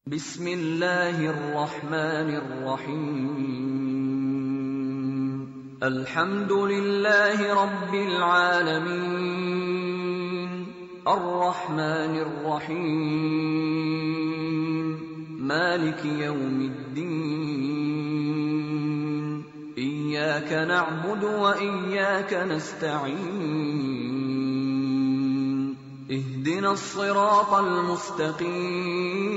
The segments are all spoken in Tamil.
بسم الله الرحمن الرحيم الحمد لله رب العالمين الرحمن الرحيم مالك يوم الدين إياك نعبد وإياك نستعين اهدنا الصراط المستقيم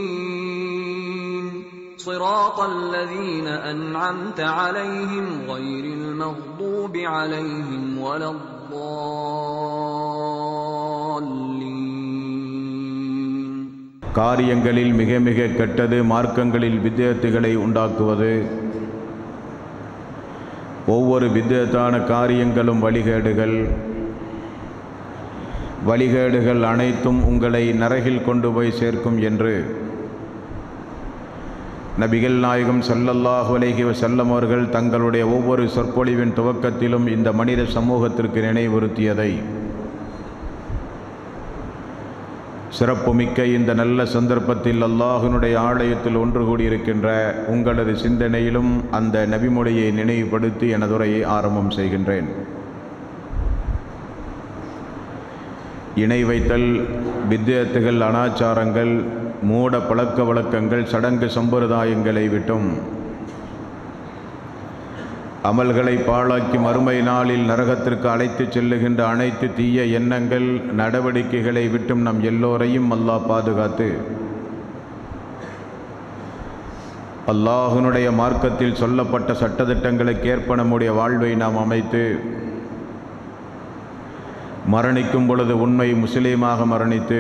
صراط الذين أنعمت عليهم غير المغضوب عليهم ولا الضالين. காரியங்களில் மிக மிக கெட்டது மார்க்கங்களில் வித்யத்துகளை உண்டாக்குவது. ஒவ்வொரு வித்யத்தான காரியங்களும் வழிகேடுகள் அனைத்தும் உங்களை நரகில் கொண்டு போய் சேர்க்கும் என்று நபிகள் நாயகம் ஸல்லல்லாஹு அலைஹி வஸல்லம் அவர்கள் தங்களுடைய ஒவ்வொரு சொற்பொழிவின் துவக்கத்திலும் இந்த மனித சமூகத்திற்கு நினைவுறுத்தியதை சிறப்புமிக்க இந்த நல்ல சந்தர்ப்பத்தில் அல்லாஹ்வினுடைய ஆலயத்தில் ஒன்று கூடியிருக்கின்ற உங்களது சிந்தனையிலும் அந்த நபிமொழியை நினைவுபடுத்தி எனதுரையை ஆரம்பம் செய்கின்றேன். இணை வைத்தல், வித்யத்துகள், அனாச்சாரங்கள், மூட பழக்க வழக்கங்கள், சடங்கு சம்பிரதாயங்களை விட்டும் அமல்களை பாழாக்கி மறுமை நாளில் நரகத்திற்கு அழைத்து செல்லுகின்ற அனைத்து தீய எண்ணங்கள் நடவடிக்கைகளை விட்டும் நம் எல்லோரையும் அல்லாஹ் பாதுகாத்து அல்லாஹ்வினுடைய மார்க்கத்தில் சொல்லப்பட்ட சட்டதிட்டங்களுக்கு ஏற்ப நம்முடைய வாழ்வை நாம் அமைத்து மரணிக்கும் பொழுது உண்மை முஸ்லீமாக மரணித்து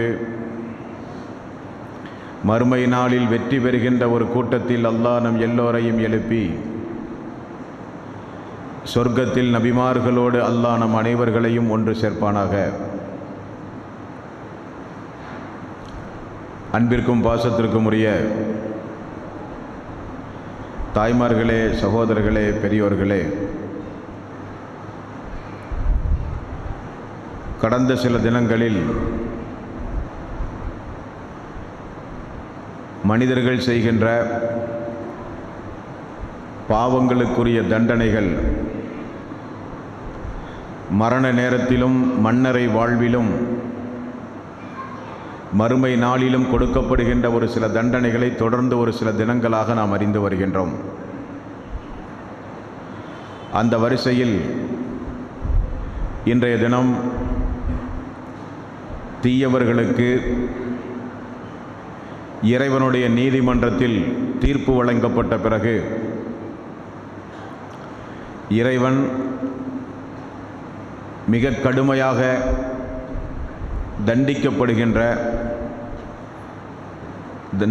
மறுமை நாளில் வெற்றி பெறுகின்ற ஒரு கூட்டத்தில் அல்லாஹ் நம் எல்லோரையும் எழுப்பி சொர்க்கத்தில் நபிமார்களோடு அல்லாஹ் நம் அனைவர்களையும் ஒன்று சேர்ப்பானாக. அன்பிற்கும் பாசத்திற்கும் உரிய தாய்மார்களே, சகோதரர்களே, பெரியோர்களே, கடந்த சில தினங்களில் மனிதர்கள் செய்கின்ற பாவங்களுக்குரிய தண்டனைகள் மரண நேரத்திலும் மன்னரை வாழ்விலும் மறுமை நாளிலும் கொடுக்கப்படுகின்ற ஒரு சில தண்டனைகளை தொடர்ந்து ஒரு சில தினங்களாக நாம் அறிந்து வருகின்றோம். அந்த வரிசையில் இன்றைய தினம் தீயவர்களுக்கு இறைவனுடைய நீதிமன்றத்தில் தீர்ப்பு வழங்கப்பட்ட பிறகு இறைவன் மிக கடுமையாக தண்டிக்கப்படுகின்ற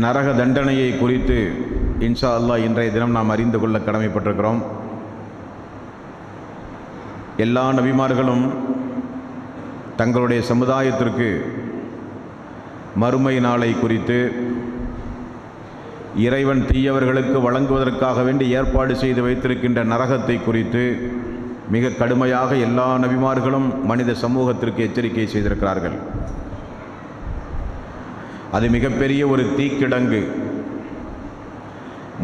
நரக தண்டனையை குறித்து இன்ஷா அல்லாஹ் இன்றைய தினம் நாம் அறிந்து கொள்ள கடமைப்பட்டிருக்கிறோம். எல்லா நபிமார்களும் தங்களுடைய சமுதாயத்திற்கு மறுமை நாளை குறித்து இறைவன் தீயவர்களுக்கு வழங்குவதற்காக வேண்டி ஏற்பாடு செய்து வைத்திருக்கின்ற நரகத்தை குறித்து மிக கடுமையாக எல்லா நபிமார்களும் மனித சமூகத்திற்கு எச்சரிக்கை செய்திருக்கிறார்கள். அது மிகப்பெரிய ஒரு தீக்கிடங்கு.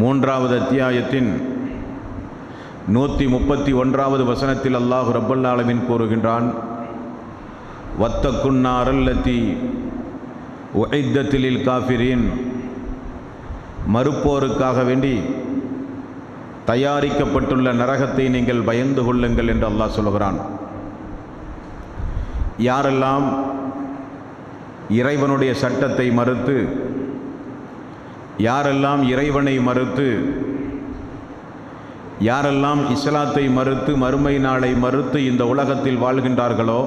3வது அத்தியாயத்தின் 131வது வசனத்தில் அல்லாஹ் ரப்பல் ஆலமீன் கூறுகின்றான், வத்தக்குன் நாரல்லதி உஇத்தத் லில் காஃபிரீன், மறுப்போருக்காக வேண்டி தயாரிக்கப்பட்டுள்ள நரகத்தை நீங்கள் பயந்து கொள்ளுங்கள் என்று அல்லாஹ் சொல்கிறான். யாரெல்லாம் இறைவனுடைய சட்டத்தை மறுத்து, யாரெல்லாம் இறைவனை மறுத்து, யாரெல்லாம் இஸ்லாத்தை மறுத்து மறுமை நாளை மறுத்து இந்த உலகத்தில் வாழ்கின்றார்களோ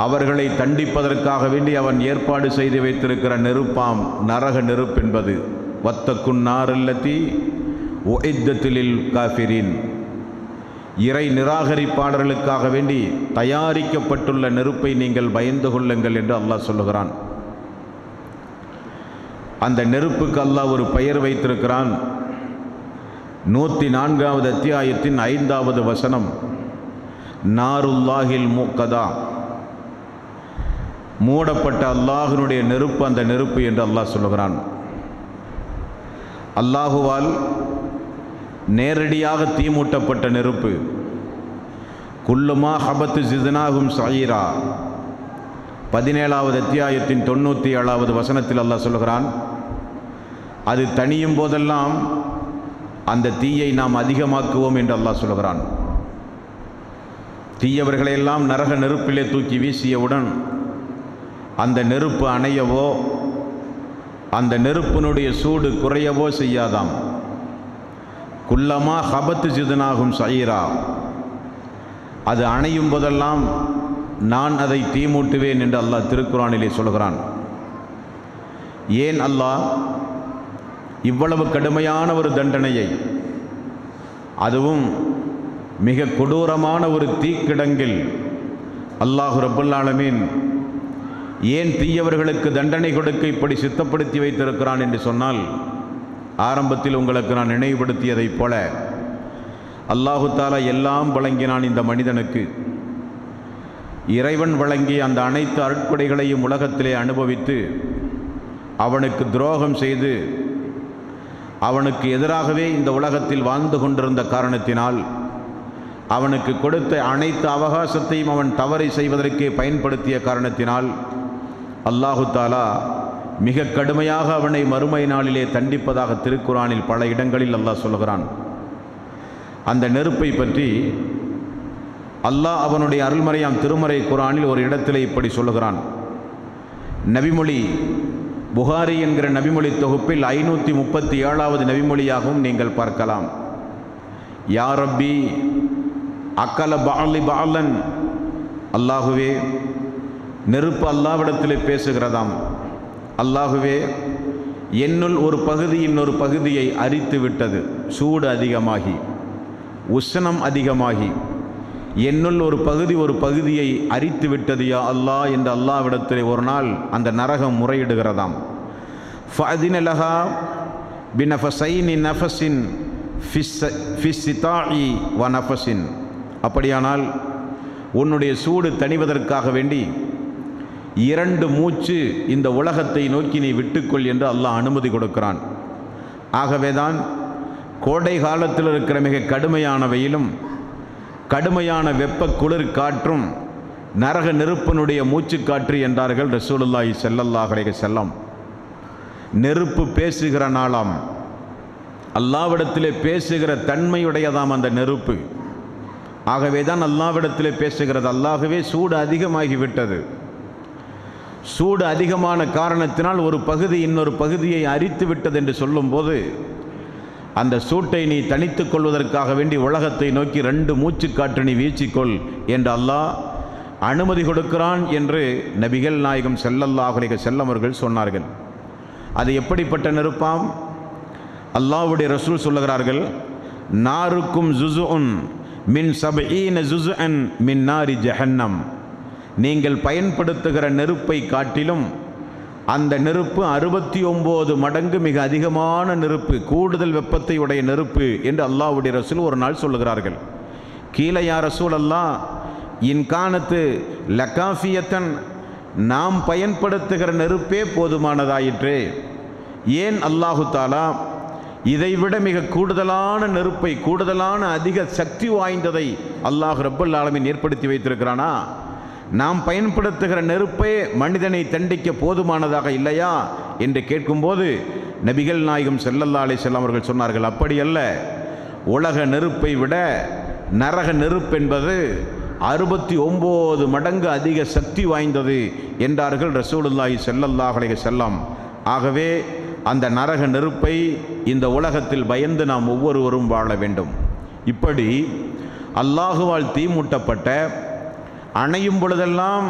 அவர்களை தண்டிப்பதற்காக வேண்டி அவன் ஏற்பாடு செய்து வைத்திருக்கிற நெருப்பாம் நரக நெருப்பு என்பது வத்தக்குன் நாரல்லதி உஇத்தத் லில் காஃபிரீன், இறை நிராகரிப்பாளர்களுக்காக வேண்டி தயாரிக்கப்பட்டுள்ள நெருப்பை நீங்கள் பயந்து கொள்ளுங்கள் என்று அல்லாஹ் சொல்லுகிறான். அந்த நெருப்புக்கு அல்லாஹ் ஒரு பெயர் வைத்திருக்கிறான். 104வது அத்தியாயத்தின் 5வது வசனம், நாருல்லாஹில் முக்கதா, மூடப்பட்ட அல்லாஹ்வினுடைய நெருப்பு அந்த நெருப்பு என்று அல்லாஹ் சொல்லுகிறான். அல்லாஹுவால் நேரடியாக தீமூட்டப்பட்ட நெருப்பு. குல்லுமா ஹபத்து ஜித்னாஹும் சயீரா 17வது அத்தியாயத்தின் 97வது வசனத்தில் அல்லாஹ் சொல்லுகிறான், அது தணியும் போதெல்லாம் அந்த தீயை நாம் அதிகமாக்குவோம் என்று அல்லாஹ் சொல்லுகிறான். தீயவர்களையெல்லாம் நரக நெருப்பிலே தூக்கி வீசியவுடன் அந்த நெருப்பு அணையவோ அந்த நெருப்பினுடைய சூடு குறையவோ செய்யாதாம். குல்லமா ஹபத்து ஜித்னாஹும் சயீரா, அது அணையும் போதெல்லாம் நான் அதை தீமூட்டுவேன் என்று அல்லாஹ் திருக்குரானிலே சொல்கிறான். ஏன் அல்லாஹ் இவ்வளவு கடுமையான ஒரு தண்டனையை, அதுவும் மிக கொடூரமான ஒரு தீக்கிடங்கில் அல்லாஹ் ரப்பல் ஆலமீன் ஏன் தீயவர்களுக்கு தண்டனை கொடுக்க இப்படி சித்தப்படுத்தி வைத்திருக்கிறான் என்று சொன்னால், ஆரம்பத்தில் உங்களுக்கு நான் நினைவுபடுத்தியதைப் போல அல்லாஹு தாலா எல்லாம் வழங்கினான் இந்த மனிதனுக்கு. இறைவன் வழங்கிய அந்த அனைத்து அருட்கொடைகளையும் உலகத்திலே அனுபவித்து அவனுக்கு துரோகம் செய்து அவனுக்கு எதிராகவே இந்த உலகத்தில் வாழ்ந்து கொண்டிருந்த காரணத்தினால், அவனுக்கு கொடுத்த அனைத்து அவகாசத்தையும் அவன் தவறை செய்வதற்கே பயன்படுத்திய காரணத்தினால் அல்லாஹு தாலா மிக கடுமையாக அவனை மறுமை நாளிலே தண்டிப்பதாக திருக்குரானில் பல இடங்களில் அல்லாஹ் சொல்கிறான். அந்த நெருப்பை பற்றி அல்லாஹ் அவனுடைய அருள்மறையாம் திருமறை குரானில் ஒரு இடத்திலே இப்படி சொல்லுகிறான். நபிமொழி புகாரி என்கிற நபிமொழி தொகுப்பில் 537வது நபிமொழியாகவும் நீங்கள் பார்க்கலாம். யா ரப்பி அக்கல பாலி பாலன், அல்லாஹுவே, நெருப்பு அல்லாஹ்விடத்திலே பேசுகிறதாம். அல்லாஹுவே, என்னுள் ஒரு பகுதி இன்னொரு பகுதியை அரித்து விட்டது, சூடு அதிகமாகி உஷ்ணம் அதிகமாகி என்னுள் ஒரு பகுதியை அரித்து விட்டது யா அல்லாஹ் என்று அல்லாஹ்விடத்திலே ஒரு நாள் அந்த நரகம் முறையிடுகிறதாம். ஃபஅதின லஹா பினஃபஸைனி நஃபஸின் ஃபிஸ்ஸிதாஇ வ நஃபஸின், அப்படியானால் உன்னுடைய சூடு தணிவதற்காக வேண்டி 2 மூச்சு இந்த உலகத்தை நோக்கி நீ விட்டுக்கொள் என்று அல்லாஹ் அனுமதி கொடுக்கிறான். ஆகவேதான் கோடை காலத்தில் இருக்கிற மிக கடுமையான வெயிலும் கடுமையான வெப்ப குளிர் காற்றும் நரக நெருப்பினுடைய மூச்சுக்காற்று என்றார்கள் ரசூலுல்லாஹி ஸல்லல்லாஹு அலைஹி வஸல்லம். நெருப்பு பேசுகிற நாளாம், அல்லாஹ்விடத்திலே பேசுகிற தன்மையுடையதாம் அந்த நெருப்பு. ஆகவே தான் அல்லாஹ்விடத்திலே பேசுகிறது. அல்லாஹ்வே சூடு அதிகமாகிவிட்டது, சூடு அதிகமான காரணத்தினால் ஒரு பகுதி இன்னொரு பகுதியை அரித்து விட்டது என்று சொல்லும்போது, அந்த சூட்டை நீ தணித்துக் கொள்வதற்காக வேண்டி உலகத்தை நோக்கி 2 மூச்சுக்காற்று நீ வீச்சிக்கொள் என்று அல்லாஹ் அனுமதி கொடுக்கிறான் என்று நபிகள் நாயகம் ஸல்லல்லாஹு அலைஹி வஸல்லம் அவர்கள் சொன்னார்கள். அது எப்படிப்பட்ட நெருப்பாம்? அல்லாஹ்வுடைய ரசூல் சொல்லுகிறார்கள், நாருக்கும் ஜுஸுன் மின் 70 ஜுஸஅன் மின் நாரி ஜஹன்னம், நீங்கள் பயன்படுத்துகிற நெருப்பை காட்டிலும் அந்த நெருப்பு 69 மடங்கு மிக அதிகமான நெருப்பு, கூடுதல் வெப்பத்தை உடைய நெருப்பு என்று அல்லாஹ்வுடைய ரசூல் ஒரு நாள் சொல்லுகிறார்கள். கீழே யா ரசூல் அல்லாஹ் இன்கானத்து லகாஃபியத்தன், நாம் பயன்படுத்துகிற நெருப்பே போதுமானதாயிற்றே, ஏன் அல்லாஹு தாலா இதைவிட மிக கூடுதலான நெருப்பை, கூடுதலான அதிக சக்தி வாய்ந்ததை அல்லாஹ் ரப்பல் ஆலமீன் ஏற்படுத்தி வைத்திருக்கிறானா? நாம் பயன்படுத்துகிற நெருப்பே மனிதனை தண்டிக்க போதுமானதாக இல்லையா என்று கேட்கும்போது நபிகள் நாயகம் ஸல்லல்லாஹு அலைஹி வஸல்லம் அவர்கள் சொன்னார்கள், அப்படி அல்ல, உலக நெருப்பை விட நரக நெருப்பு என்பது 69 மடங்கு அதிக சக்தி வாய்ந்தது என்றார்கள் ரசூலுல்லாஹி ஸல்லல்லாஹு அலைஹி வஸல்லம். ஆகவே அந்த நரக நெருப்பை இந்த உலகத்தில் பயந்து நாம் ஒவ்வொருவரும் வாழ வேண்டும். இப்படி அல்லாஹுவால் தீ மூட்டப்பட்ட, அணையும் பொழுதெல்லாம்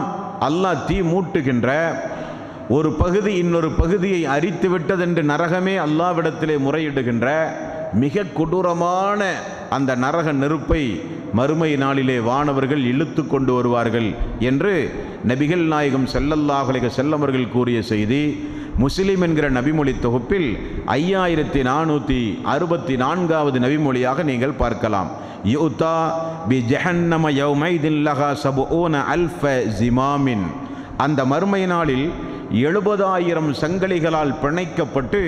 அல்லாஹ் தீ மூட்டுகின்ற ஒரு பகுதி இன்னொரு பகுதியை அரித்து விட்டதென்று நரகமே அல்லாஹ்விடத்திலே முறையிடுகின்ற மிக கொடூரமான அந்த நரக நெருப்பை மறுமை நாளிலே வானவர்கள் இழுத்து கொண்டு வருவார்கள் என்று நபிகள் நாயகம் ஸல்லல்லாஹு அலைஹி வஸல்லம் அவர்கள் கூறிய செய்தி முஸ்லிம் என்கிற நபிமொழி தொகுப்பில் 5464வது நபிமொழியாக நீங்கள் பார்க்கலாம். யுதா பி ஜஹன்னம யௌமைதின் லஹா 70 அல்ஃப ஜிமாமின், அந்த மறுமை நாளில் 70,000 சங்கிலிகளால் பிணைக்கப்பட்டு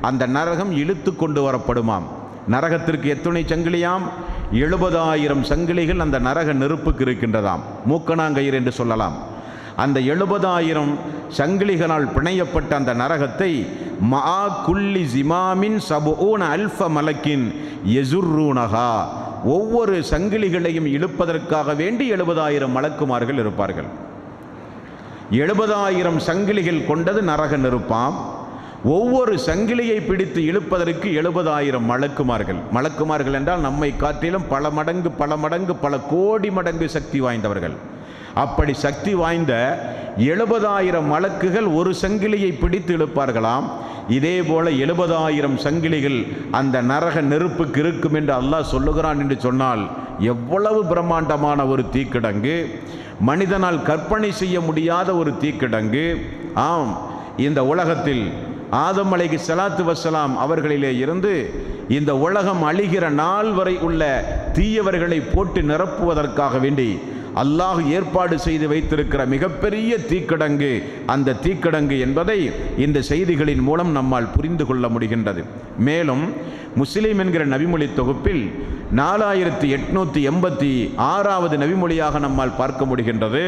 அந்த நரகம் இழுத்து கொண்டு வரப்படுமாம். நரகத்திற்கு எத்தனை சங்கிலியாம்? 70,000 சங்கிலிகள் அந்த நரக நெருப்புக்கு இருக்கின்றதாம். மூக்கணாங்கயிறு என்று சொல்லலாம். அந்த 70,000 சங்கிலிகளால் பிணையப்பட்ட அந்த நரகத்தை மா குல்லி ஜிமாமின் சபூன அல்ஃப மலக்கின் யசுர்ரூனஹா, ஒவ்வொரு சங்கிலிகளையும் இழுப்பதற்காக வேண்டி 70,000 மலக்குமார்கள் இருப்பார்கள். 70,000 சங்கிலிகள் கொண்டது நரக நெருப்பாம். ஒவ்வொரு சங்கிலியை பிடித்து இழுப்பதற்கு 70,000 மலக்குமார்கள். மலக்குமார்கள் என்றால் நம்மை காட்டிலும் பல மடங்கு பல கோடி மடங்கு சக்தி வாய்ந்தவர்கள். அப்படி சக்தி வாய்ந்த 70,000 மலக்குகள் ஒரு சங்கிலியை பிடித்து இழுப்பார்களாம். இதே போல 70,000 சங்கிலிகள் அந்த நரக நெருப்புக்கு இருக்கும் என்று அல்லாஹ் சொல்லுகிறான் என்று சொன்னால் எவ்வளவு பிரம்மாண்டமான ஒரு தீக்கிடங்கு, மனிதனால் கற்பனை செய்ய முடியாத ஒரு தீக்கிடங்கு. ஆம், இந்த உலகத்தில் ஆதம் அலைஹிஸ்ஸலாத்து வஸ்ஸலாம் அவர்களிலே இருந்து இந்த உலகம் அழிகிற நாள் வரை உள்ள தீயவர்களை போட்டு நிரப்புவதற்காக வேண்டி அல்லாஹ் ஏற்பாடு செய்து வைத்திருக்கிற மிகப்பெரிய தீக்கிடங்கு அந்த தீக்கிடங்கு என்பதை இந்த செய்திகளின் மூலம் நம்மால் புரிந்து கொள்ள முடிகின்றது. மேலும் முஸ்லிம் என்கிற நபிமொழி தொகுப்பில் 4886வது நபிமொழியாக நம்மால் பார்க்க முடிகின்றது.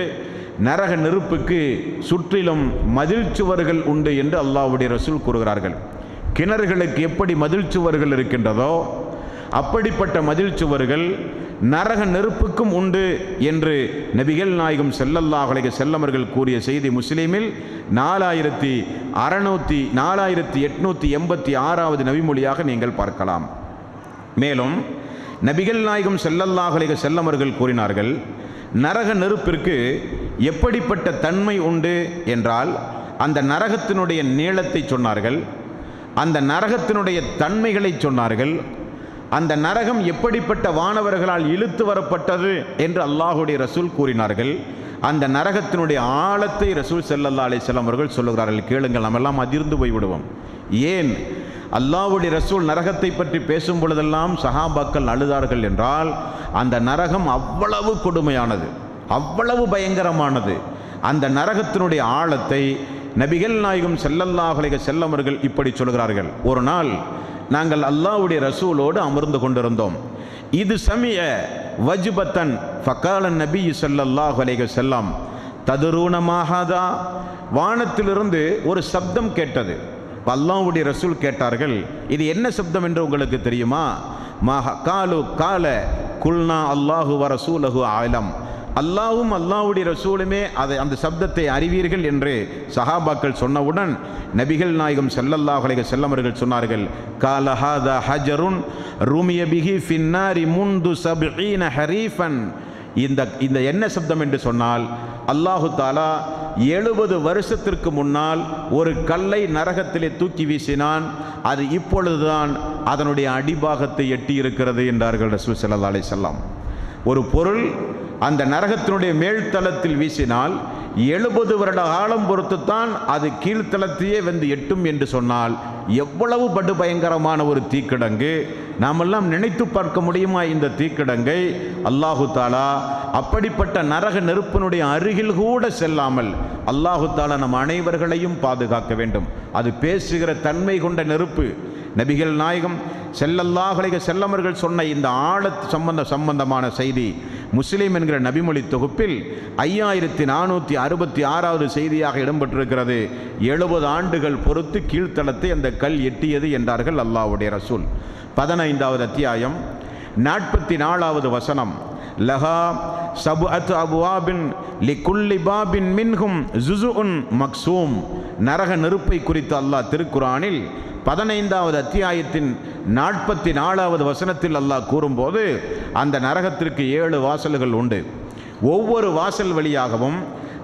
நரக நெருப்புக்கு சுற்றிலும் மதில் சுவர்கள் உண்டு என்று அல்லாஹ்வுடைய ரசூல் கூறுகிறார்கள். கிணறுகளுக்கு எப்படி மதில் சுவர்கள் இருக்கின்றதோ அப்படிப்பட்ட மதில் சுவர்கள் நரக நெருப்புக்கும் உண்டு என்று நபிகள் நாயகம் ஸல்லல்லாஹு அலைஹி வஸல்லம் அவர்கள் கூறிய செய்தி முஸ்லிமில் 4886வது நபிமொழியாக நீங்கள் பார்க்கலாம். மேலும் நபிகள் நாயகம் ஸல்லல்லாஹு அலைஹி வஸல்லம் அவர்கள் கூறினார்கள், நரக நெருப்பிற்கு எப்படிப்பட்ட தன்மை உண்டு என்றால் அந்த நரகத்தினுடைய நீளத்தை சொன்னார்கள், அந்த நரகத்தினுடைய தன்மைகளை சொன்னார்கள், அந்த நரகம் எப்படிப்பட்ட வானவர்களால் இழுத்து வரப்பட்டது என்று அல்லாஹ்வுடைய ரசூல் கூறினார்கள். அந்த நரகத்தினுடைய ஆழத்தை ரசூல் ஸல்லல்லாஹு அலைஹி வஸல்லம் அவர்கள் சொல்லுகிறார்கள். கேளுங்கள், நம்ம எல்லாம் அதிர்ந்து போய்விடுவோம். ஏன் அல்லாஹ்வுடைய ரசூல் நரகத்தை பற்றி பேசும் பொழுதெல்லாம் சஹாபாக்கள் அழுதார்கள் என்றால் அந்த நரகம் அவ்வளவு கொடுமையானது, அவ்வளவு பயங்கரமானது. அந்த நரகத்தினுடைய ஆழத்தை நபிகள் நாயகம் ஸல்லல்லாஹு அலைஹி வஸல்லம் அவர்கள் இப்படி சொல்கிறார்கள். ஒரு நாள் நாங்கள் அல்லாஹ்வுடைய ரசூலோடு அமர்ந்து கொண்டிருந்தோம். இது சமிய வஜ்பத்தன் ஃபகால நபி ஸல்லல்லாஹு அலைஹி வஸல்லம் ததுரூன மாஹாதா, வானத்திலிருந்து ஒரு சப்தம் கேட்டது. அல்லாஹ்வுடைய ரசூல் கேட்டார்கள், இது என்ன சப்தம் என்று உங்களுக்கு தெரியுமா? காலு கால குல்னா அல்லாஹு வ ரசூலஹு ஆலம், அல்லாஹ்வும் அல்லாஹ்வுடைய ரசூலுமே அந்த சப்தத்தை அறிவீர்கள் என்று சஹாபாக்கள் சொன்னவுடன் நபிகள் நாயகம் ஸல்லல்லாஹு அலைஹி வஸல்லம் அவர்கள் சொன்னார்கள், கால ஹாதா ஹஜருன் ருமிய பிஹி ஃபின்னாரி முந்து 70 ஹரீஃபன். இந்த என்ன சப்தம் என்று சொன்னால் அல்லாஹு தாலா 70 வருஷத்திற்கு முன்னால் ஒரு கல்லை நரகத்திலே தூக்கி வீசினான், அது இப்பொழுதுதான் அதனுடைய அடிபாகத்தை எட்டி இருக்கிறது என்றார்கள் ரசூல் ஸல்லல்லாஹு அலைஹி வஸல்லம். ஒரு பொருள் அந்த நரகத்தினுடைய மேல்தளத்தில் வீசினால் 70 வருட காலம் பொறுத்துத்தான் அது கீழ்த்தளத்தையே வந்து எட்டும் என்று சொன்னால் எவ்வளவு படுபயங்கரமான ஒரு தீக்கிடங்கு! நாமெல்லாம் நினைத்து பார்க்க முடியுமா இந்த தீக்கிடங்கை? அல்லாஹு தாலா அப்படிப்பட்ட நரக நெருப்பினுடைய அருகில் கூட செல்லாமல் அல்லாஹு தாலா நம் அனைவர்களையும் பாதுகாக்க வேண்டும். அது பேசுகிற தன்மை கொண்ட நெருப்பு. நபிகள் நாயகம் ஸல்லல்லாஹு அலைஹி வஸல்லம் அவர்கள் சொன்ன இந்த சம்பந்தமான செய்தி முஸ்லிம் என்கிற நபிமொழி தொகுப்பில் 5466வது செய்தியாக இடம்பெற்றிருக்கிறது. 70 ஆண்டுகள் பொறுத்து கீழ்த்தளத்தை அந்த கல் எட்டியது என்றார்கள் அல்லாஹ்வுடைய ரசூல். 15வது அத்தியாயம் 44வது வசனம், லஹா சபஅத்து அப்வாபின் லிகுல்லி பாபின் மின்ஹும் ஜுஸுஉன் மக்சூம். நரக நெருப்பை குறித்து அல்லாஹ் திருக்குரானில் 15வது அத்தியாயத்தின் 44வது வசனத்தில் அல்லாஹ் கூறும்போது அந்த நரகத்திற்கு 7 வாசல்கள் உண்டு. ஒவ்வொரு வாசல் வழியாகவும்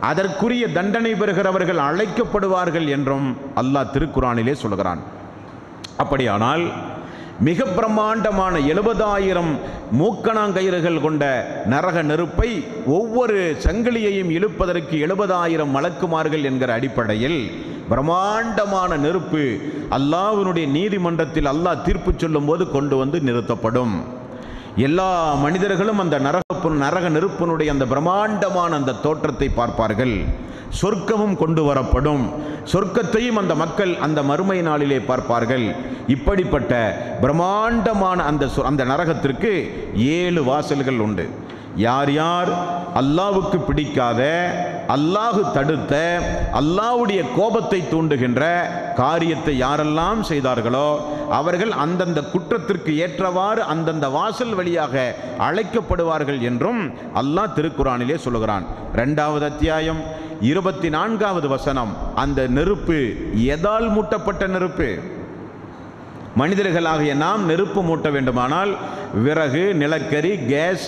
அதற்குரிய தண்டனை பெறுகிறவர்கள் அழைக்கப்படுவார்கள் என்றும் அல்லாஹ் திருக்குரானிலே சொல்கிறான். அப்படியானால் மிக பிரம்மாண்டமான 70,000 மூக்கணாங்கயிறுகள் கொண்ட நரக நெருப்பை ஒவ்வொரு சங்கிலியையும் இழுப்பதற்கு 70,000 மலக்குமார்கள் என்கிற அடிப்படையில் பிரம்மாண்டமான நெருப்பு அல்லாஹ்வினுடைய நீதிமன்றத்தில் அல்லாஹ் தீர்ப்பு சொல்லும் போது கொண்டு வந்து நிறுத்தப்படும். எல்லா மனிதர்களும் அந்த நரக நெருப்பினுடைய அந்த பிரம்மாண்டமான அந்த தோற்றத்தை பார்ப்பார்கள். சொர்க்கமும் கொண்டு வரப்படும். சொர்க்கத்தையும் அந்த மக்கள் அந்த மறுமை நாளிலே பார்ப்பார்கள். இப்படிப்பட்ட பிரம்மாண்டமான அந்த நரகத்திற்கு 7 வாசல்கள் உண்டு. யார் யார் அல்லாஹ்வுக்கு பிடிக்காத, அல்லாஹ் தடுத்த, அல்லாஹ்வுடைய கோபத்தை தூண்டுகின்ற காரியத்தை யாரெல்லாம் செய்தார்களோ அவர்கள் அந்தந்த குற்றத்திற்கு ஏற்றவாறு அந்தந்த வாசல் வழியாக அழைக்கப்படுவார்கள் என்றும் அல்லாஹ் திருக்குரானிலே சொல்கிறான். 2வது அத்தியாயம் 24வது வசனம். அந்த நெருப்பு எதால் மூட்டப்பட்ட நெருப்பு? மனிதர்களாகிய நாம் நெருப்பு மூட்ட வேண்டுமானால் விறகு, நிலக்கரி, கேஸ்,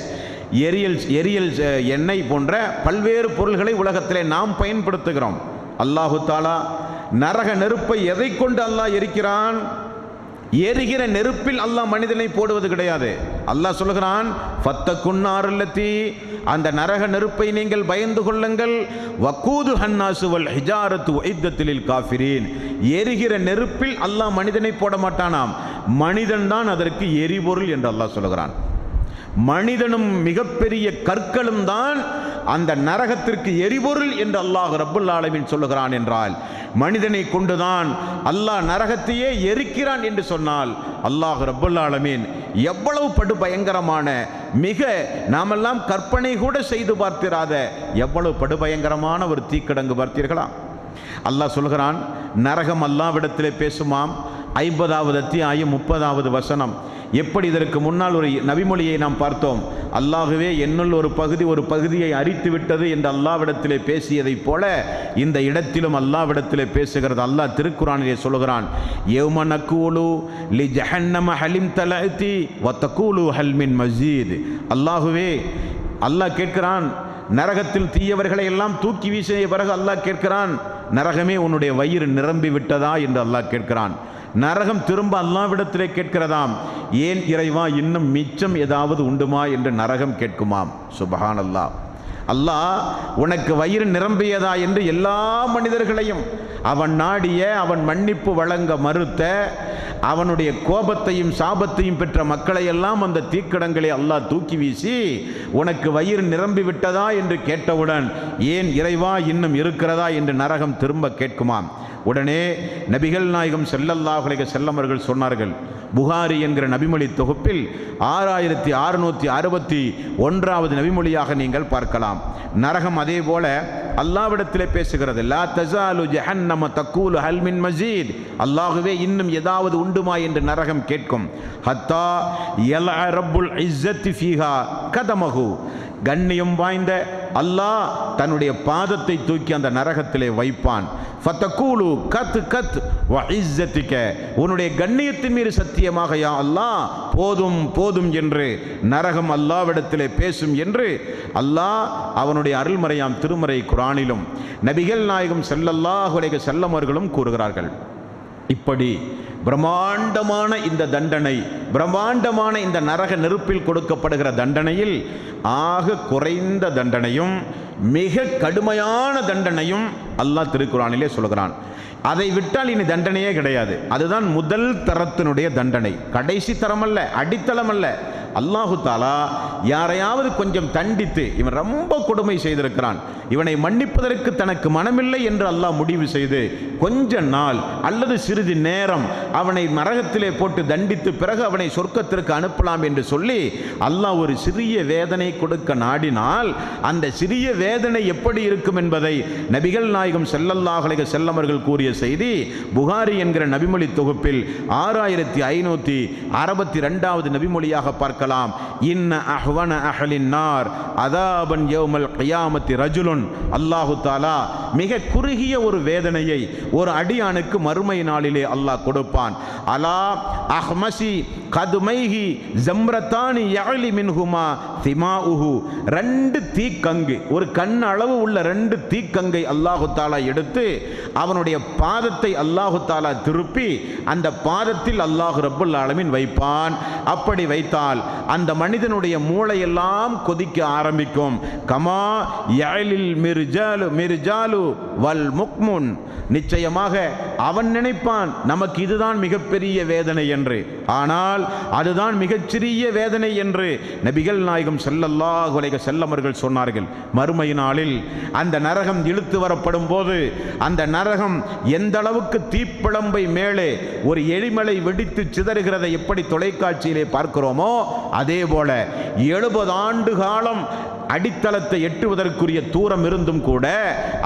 எரியல் எண்ணெய் போன்ற பல்வேறு பொருள்களை உலகத்திலே நாம் பயன்படுத்துகிறோம். அல்லாஹு தாலா நரக நெருப்பை எதை கொண்டு அல்லாஹ் எரிக்கிறான்? எரிகிற நெருப்பில் அல்லாஹ் மனிதனை போடுவது கிடையாது. அல்லாஹ் சொல்கிறான், ஃபத்தகுன்னாரல்லதி, அந்த நரக நெருப்பை நீங்கள் பயந்து கொள்ளுங்கள். வகூது ஹன்னாசு வல் ஹிஜாரத்து உஇத்தத்தில் காஃபிரீன். எரிகிற நெருப்பில் அல்லாஹ் மனிதனை போட மாட்டானாம், மனிதன் தான் அதற்கு எரிபொருள் என்று அல்லாஹ் சொல்கிறான். மனிதனும் மிகப்பெரிய கற்களும் தான் அந்த நரகத்திற்கு எரிபொருள் என்று அல்லாஹ் ரப்புல் ஆலமீன் சொல்லுகிறான் என்றால், மனிதனை கொண்டுதான் அல்லாஹ் நரகத்தையே எரிக்கிறான் என்று சொன்னால் அல்லாஹ் ரப்புல் ஆலமீன் எவ்வளவு படுபயங்கரமான, மிக நாமெல்லாம் கற்பனை கூட செய்து பார்த்திராத எவ்வளவு படுபயங்கரமான ஒரு தீக்கிடங்கு பார்த்தீர்களா? அல்லாஹ் சொல்கிறான், நரகம் அல்லாஹ்விடத்திலே பேசுமாம். 50வது அத்தியாயம் 30வது வசனம். எப்படி இதற்கு முன்னால் ஒரு நபிமொழியை நாம் பார்த்தோம். அல்லாஹ்வே என்னுள் ஒரு பகுதியை அரித்து விட்டது என்று அல்லாஹ்விடத்திலே பேசியதைப் போல இந்த இடத்திலும் அல்லாஹ்விடத்திலே பேசுகிறது. அல்லாஹ் திருக்குரானிலே சொல்கிறான், யௌம நக்கூலு லி ஜஹன்னம ஹலிம் தலஅதி வ தகூலு ஹல் மின் மஸீத். அல்லாஹ்வே, அல்லாஹ் கேட்கிறான், நரகத்தில் தீயவர்களை எல்லாம் தூக்கி வீசிய பிறகு அல்லாஹ் கேட்கிறான், நரகமே உன்னுடைய வயிறு நிரம்பி விட்டதா என்று அல்லாஹ் கேட்கிறான். நரகம் திரும்ப அல்லாஹ்விடத்திலே கேட்கிறதாம், ஏன் இறைவா இன்னும் மிச்சம் ஏதாவது உண்டுமா என்று நரகம் கேட்குமாம். சுப்ஹானல்லாஹ். அல்லாஹ் உனக்கு வயிறு நிரம்பியதா என்று எல்லா மனிதர்களையும் அவன் நாடிய, அவன் மன்னிப்பு வழங்க மறுத்த, அவனுடைய கோபத்தையும் சாபத்தையும் பெற்ற மக்களையெல்லாம் அந்த தீக்கிடங்களை அல்லாஹ் தூக்கி வீசி உனக்கு வயிறு நிரம்பி விட்டதா என்று கேட்டவுடன், ஏன் இறைவா இன்னும் இருக்கிறதா என்று நரகம் திரும்ப கேட்குமாம். உடனே நபிகள் நாயகம் ஸல்லல்லாஹு அலைஹி வஸல்லம் அவர்கள் சொன்னார்கள், புகாரி என்கிற நபிமொழி தொகுப்பில் 6661வது நபிமொழியாக நீங்கள் பார்க்கலாம். நரகம் அதே போல அல்லாஹ்விடத்திலே பேசுகிறது. லா தஸாலு ஜஹன்னம தக்கூலு ஹல் மின் மஸீத். அல்லாஹ்வே இன்னும் ஏதாவது உண்டுமா என்று நரகம் கேட்கும். ஹத்தா யலஅ ரப்புல் இஸ்ஸத்தி ஃபீஹா கதமஹு. கண்ணியம் வாய்ந்த அல்லாஹ் தன்னுடைய பாதத்தை தூக்கி அந்த நரகத்திலே வைப்பான். ஃபதகூலு கத் கத் வ இஸ்ஸத்திக. உன்னுடைய கண்ணியத்தின் மீது சத்தியமாக யா அல்லாஹ், போதும் போதும் என்று நரகம் அல்லாஹ்விடத்திலே பேசும் என்று அல்லாஹ் அவனுடைய அருள்மறையாம் திருமறை குர்ஆனிலும் நபிகள் நாயகம் ஸல்லல்லாஹு அலைஹி வஸல்லம் அவர்களும் கூறுகிறார்கள். இப்படி பிரம்மாண்டமான இந்த தண்டனை, பிரம்மாண்டமான இந்த நரக நெருப்பில் கொடுக்கப்படுகிற தண்டனையில் ஆக குறைந்த தண்டனையும் மிக கடுமையான தண்டனையும் அல்லாஹ் திருக்குர்ஆனிலே சொல்கிறான். அதை விட்டால் இனி தண்டனையே கிடையாது. அதுதான் முதல் தரத்தினுடைய தண்டனை, கடைசி தரம் அல்ல, அடித்தளம் அல்ல. அல்லாஹு தாலா யாரையாவது கொஞ்சம் தண்டித்து, இவன் ரொம்ப கொடுமை செய்திருக்கிறான், இவனை மன்னிப்பதற்கு தனக்கு மனமில்லை என்று அல்லாஹ் முடிவு செய்து கொஞ்ச நாள் அல்லது சிறிது நேரம் அவனை நரகத்திலே போட்டு தண்டித்து பிறகு அவனை சொர்க்கத்திற்கு அனுப்பலாம் என்று சொல்லி அல்லாஹ் ஒரு சிறிய வேதனை கொடுக்க நாடினால், அந்த சிறிய வேதனை எப்படி இருக்கும் என்பதை நபிகள் நாயகம் ஸல்லல்லாஹு அலைஹி வஸல்லம் அவர்கள் கூறிய செய்தி புகாரி என்கிற நபிமொழி தொகுப்பில் 6562வது நபிமொழியாக பார்க்கலாம். இன்ன அஹ்வன அஹ்லின் நார் அதாபன் யௌமல் கியாமத்தி ரஜுலுன். அல்லாஹு தஆலா மிக குறுகிய ஒரு வேதனையை ஒரு அடியானுக்கு மறுமை நாளிலே அல்லாஹ் கொடுப்பான். அலா அஹ்மசி கதுமைஹி ஜம்ரத்தானி யஅலி மின்ஹுமா திமாஉஹு. 2 தீக்கங்கு, ஒரு கண் அளவு உள்ள 2 தீக்கங்கை அல்லாஹு தஆலா எடுத்து அவனுடைய பாதத்தை அல்லாஹு தஆலா திருப்பி அந்த பாதத்தில் அல்லாஹ் ரப்புல் ஆலமீன் வைப்பான். அப்படி வைத்தால் அந்த மனிதனுடைய மூளையெல்லாம் கொதிக்க ஆரம்பிக்கும். கமா யஅலில் மிர்ஜாலு வல் முக்முன். நிச்சயமாக அவன் நினைப்பான் நமக்கு இதுதான் மிகப்பெரிய வேதனை என்று. ஆனால் அதுதான் மிகச்சிறிய வேதனை என்று நபிகள் நாயகம் ஸல்லல்லாஹு அலைஹி வஸல்லம் அவர்கள் சொன்னார்கள். மறுமை நாளில் அந்த நரகம் இழுத்து வரப்படும் போது அந்த நரகம் எந்த அளவுக்கு தீப்பிழம்பை மேலே ஒரு எரிமலை வெடித்து சிதறுகிறதை எப்படி தொலைக்காட்சியிலே பார்க்கிறோமோ அதே போல 70 ஆண்டு காலம் அடித்தளத்தை எட்டுவதற்குரிய தூரம் இருந்தும் கூட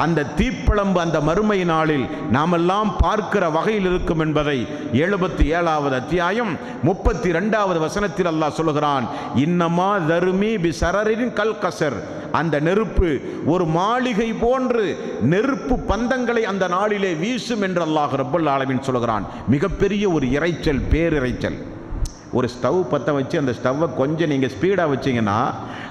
அந்த தீப்பிழம்பு அந்த மறுமை நாளில் நாமெல்லாம் பார்க்கிற வகையில் இருக்கும் என்பதை 77வது அத்தியாயம் 32வது வசனத்தில் அல்லாஹ் சொல்லுகிறான். இன்னமா தர்மி பி சரரின் கல்கசர். அந்த நெருப்பு ஒரு மாளிகை போன்று நெருப்பு பந்தங்களை அந்த நாளிலே வீசும் என்று அல்லாஹ் ரப்பல் ஆலமீன் சொல்லுகிறான். மிகப்பெரிய ஒரு இரைச்சல், பேரிரைச்சல். ஒரு ஸ்டவ் பற்ற வச்சு அந்த ஸ்டவ்வை கொஞ்சம் நீங்கள் ஸ்பீடாக வச்சிங்கன்னா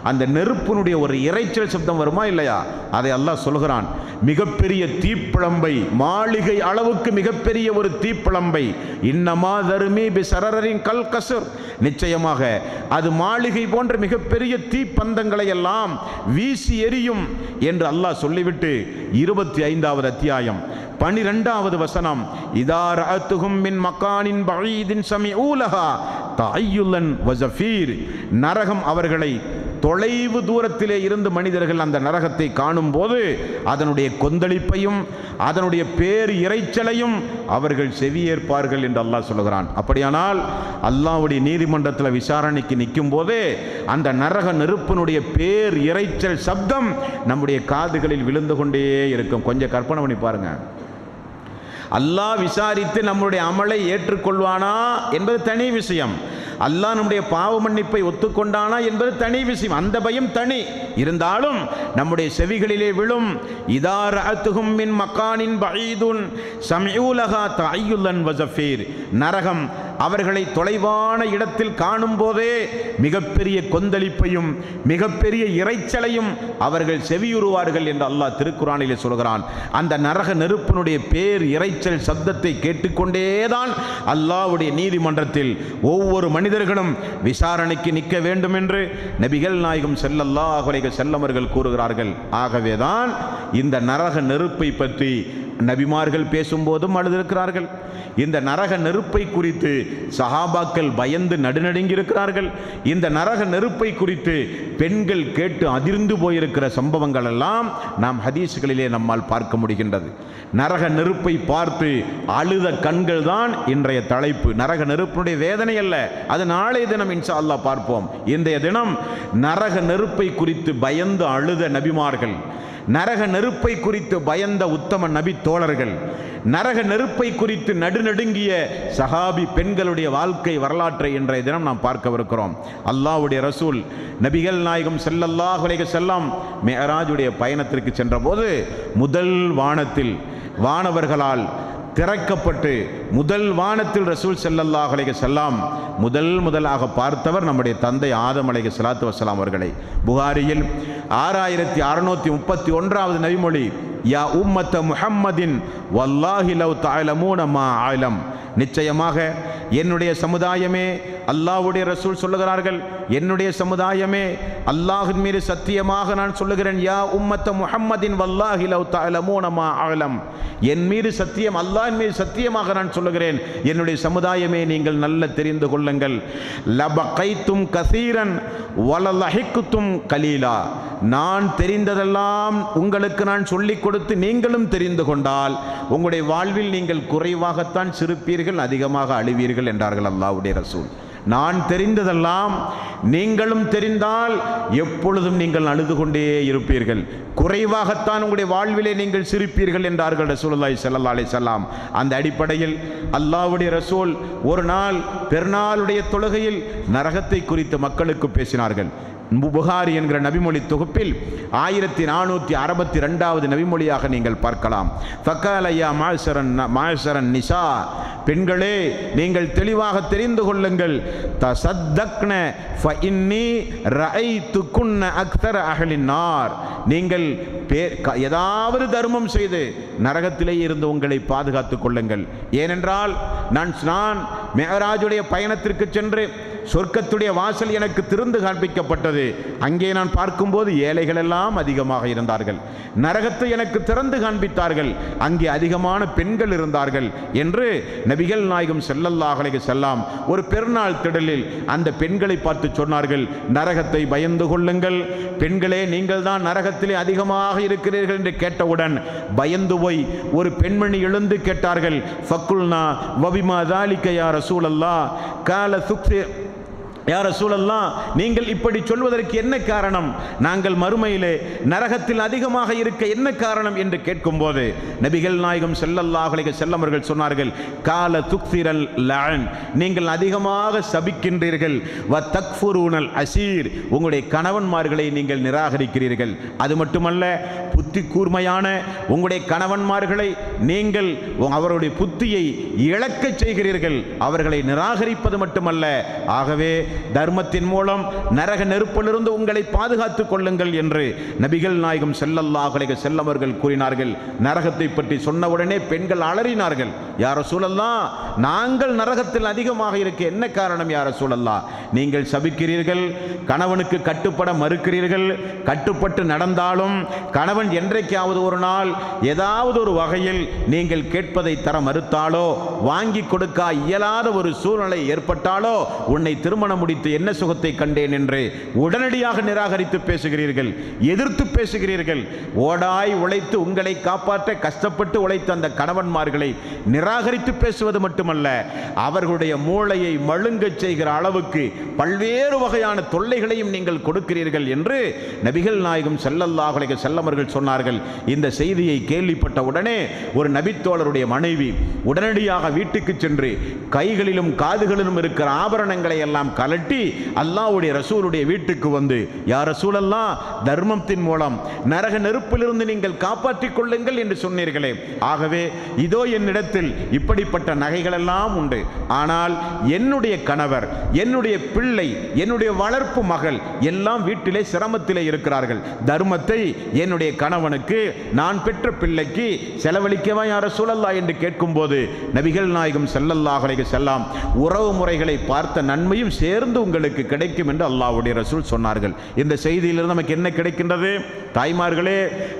அந்த நெருப்பினுடைய ஒரு இரைச்சல் சப்தம் வருமா இல்லையா? அதை அல்லாஹ் சொல்கிறான். மிகப்பெரிய தீப்பிழம்பை, மாளிகை அளவுக்கு மிகப்பெரிய ஒரு தீப்பிழம்பை, இன்னமா தர்மி பி சரரின் கல்கசர், நிச்சயமாக அது மாளிகை போன்ற மிகப்பெரிய தீப்பந்தங்களை எல்லாம் வீசி எரியும் என்று அல்லாஹ் சொல்லிவிட்டு 25வது அத்தியாயம் 12வது வசனம், இதா ரஅத்துஹும் மின் மகானின் பஈதின் சமிஊலஹா தஅய்யுலன் வஸஃபீர். நரகம் அவர்களை தொலைவு தூரத்திலே இருந்து மனிதர்கள் அந்த நரகத்தை காணும் போது அதனுடைய கொந்தளிப்பையும் அதனுடைய பேர் இரைச்சலையும் அவர்கள் செவியேற்பார்கள் என்று அல்லாஹ் சொல்கிறான். அப்படியானால் அல்லாஹ்வுடைய நீதிமன்றத்தில் விசாரணைக்கு நிற்கும் போதே அந்த நரக நெருப்பினுடைய பேர் இரைச்சல் சப்தம் நம்முடைய காதுகளில் விழுந்து கொண்டே இருக்கும். கொஞ்சம் கற்பனை பண்ணி பாருங்க. அல்லாஹ் விசாரித்து நம்முடைய அமலை ஏற்றுக்கொள்வானா என்பது தனி விஷயம். அல்லாஹ் நம்முடைய பாவ மன்னிப்பை ஒத்துக்கொண்டானா என்பது தனி விஷயம். அந்த பயம் தனி. இருந்தாலும் நம்முடைய செவிகளிலே விழும். இதா ரஅத்துஹும் மின் மகானின் பஈதுன் சமிஊலஹா தஅய்யுலன் வஸஃபீர். நரகம் அவர்களை தொலைவான இடத்தில் காணும் போதே மிகப்பெரிய கொந்தளிப்பையும் மிகப்பெரிய இரைச்சலையும் அவர்கள் செவியுறுவார்கள் என்று அல்லாஹ் திருக்குர்ஆனிலே சொல்கிறான். அந்த நரக நெருப்பினுடைய பேர் இரைச்சல் சப்தத்தை கேட்டுக்கொண்டேதான் அல்லாஹ்வுடைய நீதிமன்றத்தில் ஒவ்வொரு மனிதர்களும் விசாரணைக்கு நிற்க வேண்டும் என்று நபிகள் நாயகம் ஸல்லல்லாஹு அலைஹி வஸல்லம் அவர்கள் கூறுகிறார்கள். ஆகவேதான் இந்த நரக நெருப்பை பற்றி நபிமார்கள் பேசும்போதும் அழுதிருக்கிறார்கள். இந்த நரக நெருப்பை குறித்து சஹாபாக்கள் பயந்து நடுநடுங்கி இருக்கிறார்கள். இந்த நரக நெருப்பை குறித்து பெண்கள் கேட்டு அதிர்ந்து போயிருக்கிற சம்பவங்கள் எல்லாம் நாம் ஹதீஸ்களிலே நம்மால் பார்க்க முடிகின்றது. நரக நெருப்பை பார்த்து அழுத கண்கள் தான் இன்றைய தலைப்பு. நரக நெருப்பினுடைய வேதனை அல்ல, அது நாளைய தினம் இன்ஷா அல்லாஹ் பார்ப்போம். இன்றைய தினம் நரக நெருப்பை குறித்து பயந்து அழுத நபிமார்கள், நரக நெருப்பை குறித்து பயந்த உத்தம நபி தோழர்கள், நரக நெருப்பை குறித்து நடுநடுங்கிய சஹாபி பெண்களுடைய வாழ்க்கை வரலாற்றை இன்றைய தினம் நாம் பார்க்கவிருக்கிறோம். அல்லாஹ்வுடைய ரசூல் நபிகள் நாயகம் ஸல்லல்லாஹு அலைஹி வஸல்லம் மிஅராஜுடைய பயணத்திற்கு சென்றபோது முதல் வானத்தில் வானவர்களால் திறக்கப்பட்டு முதல் வானத்தில் ரசூல் ஸல்லல்லாஹு அலைஹி வஸல்லம் முதலாக பார்த்தவர் நம்முடைய தந்தை ஆதம் அலைஹிஸ்ஸலாத்து வஸ்ஸலாம் அவர்களை. புகாரியில் 6631வது நபிமொழி, யா உம்மத்த முஹம்மதின் வல்லாஹி லவ் தஅலமூன மா அலம். நிச்சயமாக என்னுடைய சமுதாயமே, அல்லாஹ்வுடைய ரசூல் சொல்லுகிறார்கள், என்னுடைய சமுதாயமே அல்லாஹ்வின் மீது சத்தியமாக நான் சொல்லுகிறேன், யா உம்மத்த முஹம்மதின் வல்லாஹி லவ் தஅலமூன மா அலம். என் மீது சத்தியம், அல்லாஹ்வின் மீது சத்தியமாக நான் சொல்லுகிறேன், என்னுடைய சமுதாயமே நீங்கள் நல்ல தெரிந்து கொள்ளுங்கள், லபகைத்தும் கஸீரன் வலலஹிக்தும் கலீலா. நான் தெரிந்ததெல்லாம் உங்களுக்கு நான் சொல்லிக் கொடுத்து நீங்களும் தெரிந்து கொண்டால் உங்களுடைய வாழ்வில் நீங்கள் குறைவாகத்தான் சிரிப்பீர்கள், அதிகமாக அழுவீர்கள் என்றார்கள் அல்லாஹ்வுடைய ரசூல். நான் தெரிந்ததெல்லாம் நீங்களும் தெரிந்தால் எப்பொழுதும் நீங்கள் அழுது கொண்டே இருப்பீர்கள், குறைவாகத்தான் உங்களுடைய வாழ்விலே நீங்கள் சிரிப்பீர்கள் என்றார்கள் ரசூலுல்லாஹி ஸல்லல்லாஹு அலைஹி வஸல்லம். அந்த அடிப்படையில் அல்லாஹ்வுடைய ரசூல் ஒரு நாள் பெருநாளுடைய தொழுகையில் நரகத்தை குறித்து மக்களுக்கு பேசினார்கள். புகாரி என்கிற நபிமொழி தொகுப்பில் 1462வது நபிமொழியாக நீங்கள் பார்க்கலாம். ஃபகாலயா மாஷரன் நிசா, பெண்களே நீங்கள் தெளிவாக தெரிந்து கொள்ளுங்கள், தஸத்தக்ன ஃபஇன்னி ரஅய்துகுன்ன அக்தர அஹ்லின் நார். நீங்கள் ஏதாவது தர்மம் செய்து நரகத்திலே இருந்து உங்களை பாதுகாத்துக் கொள்ளுங்கள். ஏனென்றால் நான் மிஅராஜுடைய பயணத்திற்கு சென்று சொர்க்கத்துடைய வாசல் எனக்கு திறந்து காண்பிக்கப்பட்டது. அங்கே நான் பார்க்கும்போது ஏழைகள் எல்லாம் அதிகமாக இருந்தார்கள். நரகத்தை எனக்கு திறந்து காண்பித்தார்கள், அங்கே அதிகமான பெண்கள் இருந்தார்கள் என்று நபிகள் நாயகம் ஸல்லல்லாஹு அலைஹி வஸல்லம் ஒரு பெருநாள் திடலில் அந்த பெண்களை பார்த்து சொன்னார்கள், நரகத்தை பயந்து கொள்ளுங்கள் பெண்களே, நீங்கள் தான் நரகத்திலே அதிகமாக இருக்கிறீர்கள் என்று கேட்டவுடன் பயந்து போய் ஒரு பெண்மணி எழுந்து கேட்டார்கள், ஃபக்குல்னா வபிமா தாலிக யா ரசூலல்லாஹ் கால சுக்தி யா ரசூலல்லாஹ், நீங்கள் இப்படி சொல்வதற்கு என்ன காரணம்? நாங்கள் மறுமையிலே நரகத்தில் அதிகமாக இருக்க என்ன காரணம் என்று கேட்கும்போது நபிகள் நாயகம் ஸல்லல்லாஹு அலைஹி வஸல்லம் அவர்கள் சொன்னார்கள், கால துக்ஸிரல் லஅன், நீங்கள் அதிகமாக சபிக்கின்றீர்கள், வ தக்ஃபுரூனல் அசீர், உங்களுடைய கணவன்மார்களை நீங்கள் நிராகரிக்கிறீர்கள். அது மட்டுமல்ல, புத்தி கூர்மையான உங்களுடைய கணவன்மார்களை நீங்கள் அவருடைய புத்தியை இழக்கச் செய்கிறீர்கள், அவர்களை நிராகரிப்பது மட்டுமல்ல, ஆகவே தர்மத்தின் மூலம் நரக நெருப்பிலிருந்து உங்களை பாதுகாத்துக் கொள்ளுங்கள் என்று நபிகள் நாயகம் ஸல்லல்லாஹு அலைஹி வஸல்லம் அவர்கள் கூறினார்கள். நரகத்தை பற்றி சொன்னவுடனே பெண்கள் அலறினார்கள், யா ரசூலல்லாஹ், நாங்கள் நரகத்தில் அதிகமாக இருக்க என்ன காரணம் யா ரசூலல்லாஹ்? நீங்கள் சபிக்கிறீர்கள், கணவனுக்கு கட்டுப்பட மறுக்கிறீர்கள், கட்டுப்பட்டு நடந்தாலும் கணவன் என்றைக்காவது ஒரு நாள் ஏதாவது ஒரு வகையில் நீங்கள் கேட்பதை தர மறுத்தாலோ, வாங்கி கொடுக்க இயலாத ஒரு சூழ்நிலை ஏற்பட்டாலோ, உன்னை திருமணம் முடித்து என்ன சுகத்தை கண்டேன் என்று உடனடியாக நிராகரித்து பேசுகிறீர்கள், எதிர்த்து பேசுகிறீர்கள். ஓடாய் உழைத்து உங்களை காப்பாற்ற கஷ்டப்பட்டு உழைத்த அந்த கணவன்மார்களை நிராகரித்து பேசுவது மட்டுமல்ல, அவர்களுடைய மூளையை மழுங்கச் செய்கிற அளவுக்கு பல்வேறு வகையான தொல்லைகளையும் நீங்கள் கொடுக்கிறீர்கள் என்று நபிகள் நாயகம் ஸல்லல்லாஹு அலைஹி வஸல்லம் அவர்கள் சொன்னார்கள். இந்த செய்தியை கேள்விப்பட்ட உடனே ஒரு நபித்தோழருடைய மனைவி உடனடியாக வீட்டுக்கு சென்று கைகளிலும் காதுகளிலும் இருக்கிற ஆபரணங்களை எல்லாம் கலட்டி அல்லாஹ்வுடைய ரசூலுடைய வீட்டுக்கு வந்து, யா ரசூலல்லாஹ், தர்மத்தின் மூலம் நரக நெருப்பிலிருந்து நீங்கள் காப்பாற்றிக் கொள்ளுங்கள் என்று சொன்னீர்களே, ஆகவே இதோ என்னிடத்தில் இப்படிப்பட்ட நகைகள் எல்லாம் உண்டு, ஆனால் என்னுடைய கணவர், என்னுடைய பிள்ளை, என்னுடைய வளர்ப்பு மகள் எல்லாம் வீட்டிலே சிரமத்திலே இருக்கிறார்கள். தர்மத்தை என்னுடைய கணவனுக்கு, நான் பெற்ற பிள்ளைக்கு செலவழிக்கவா யா ரசூலல்லாஹ் என்று கேட்கும்போது நபிகள் நாயகம் ஸல்லல்லாஹு அலைஹி வஸல்லம் உறவு முறைகளை பார்த்த நன்மையும் சேர்ந்து உங்களுக்கு கிடைக்கும் என்று அல்லாஹ்வுடைய ரசூல் சொன்னார்கள். இந்த செய்தியிலிருந்து நமக்கு என்ன கிடைக்கின்றது? தாய்மார்களே,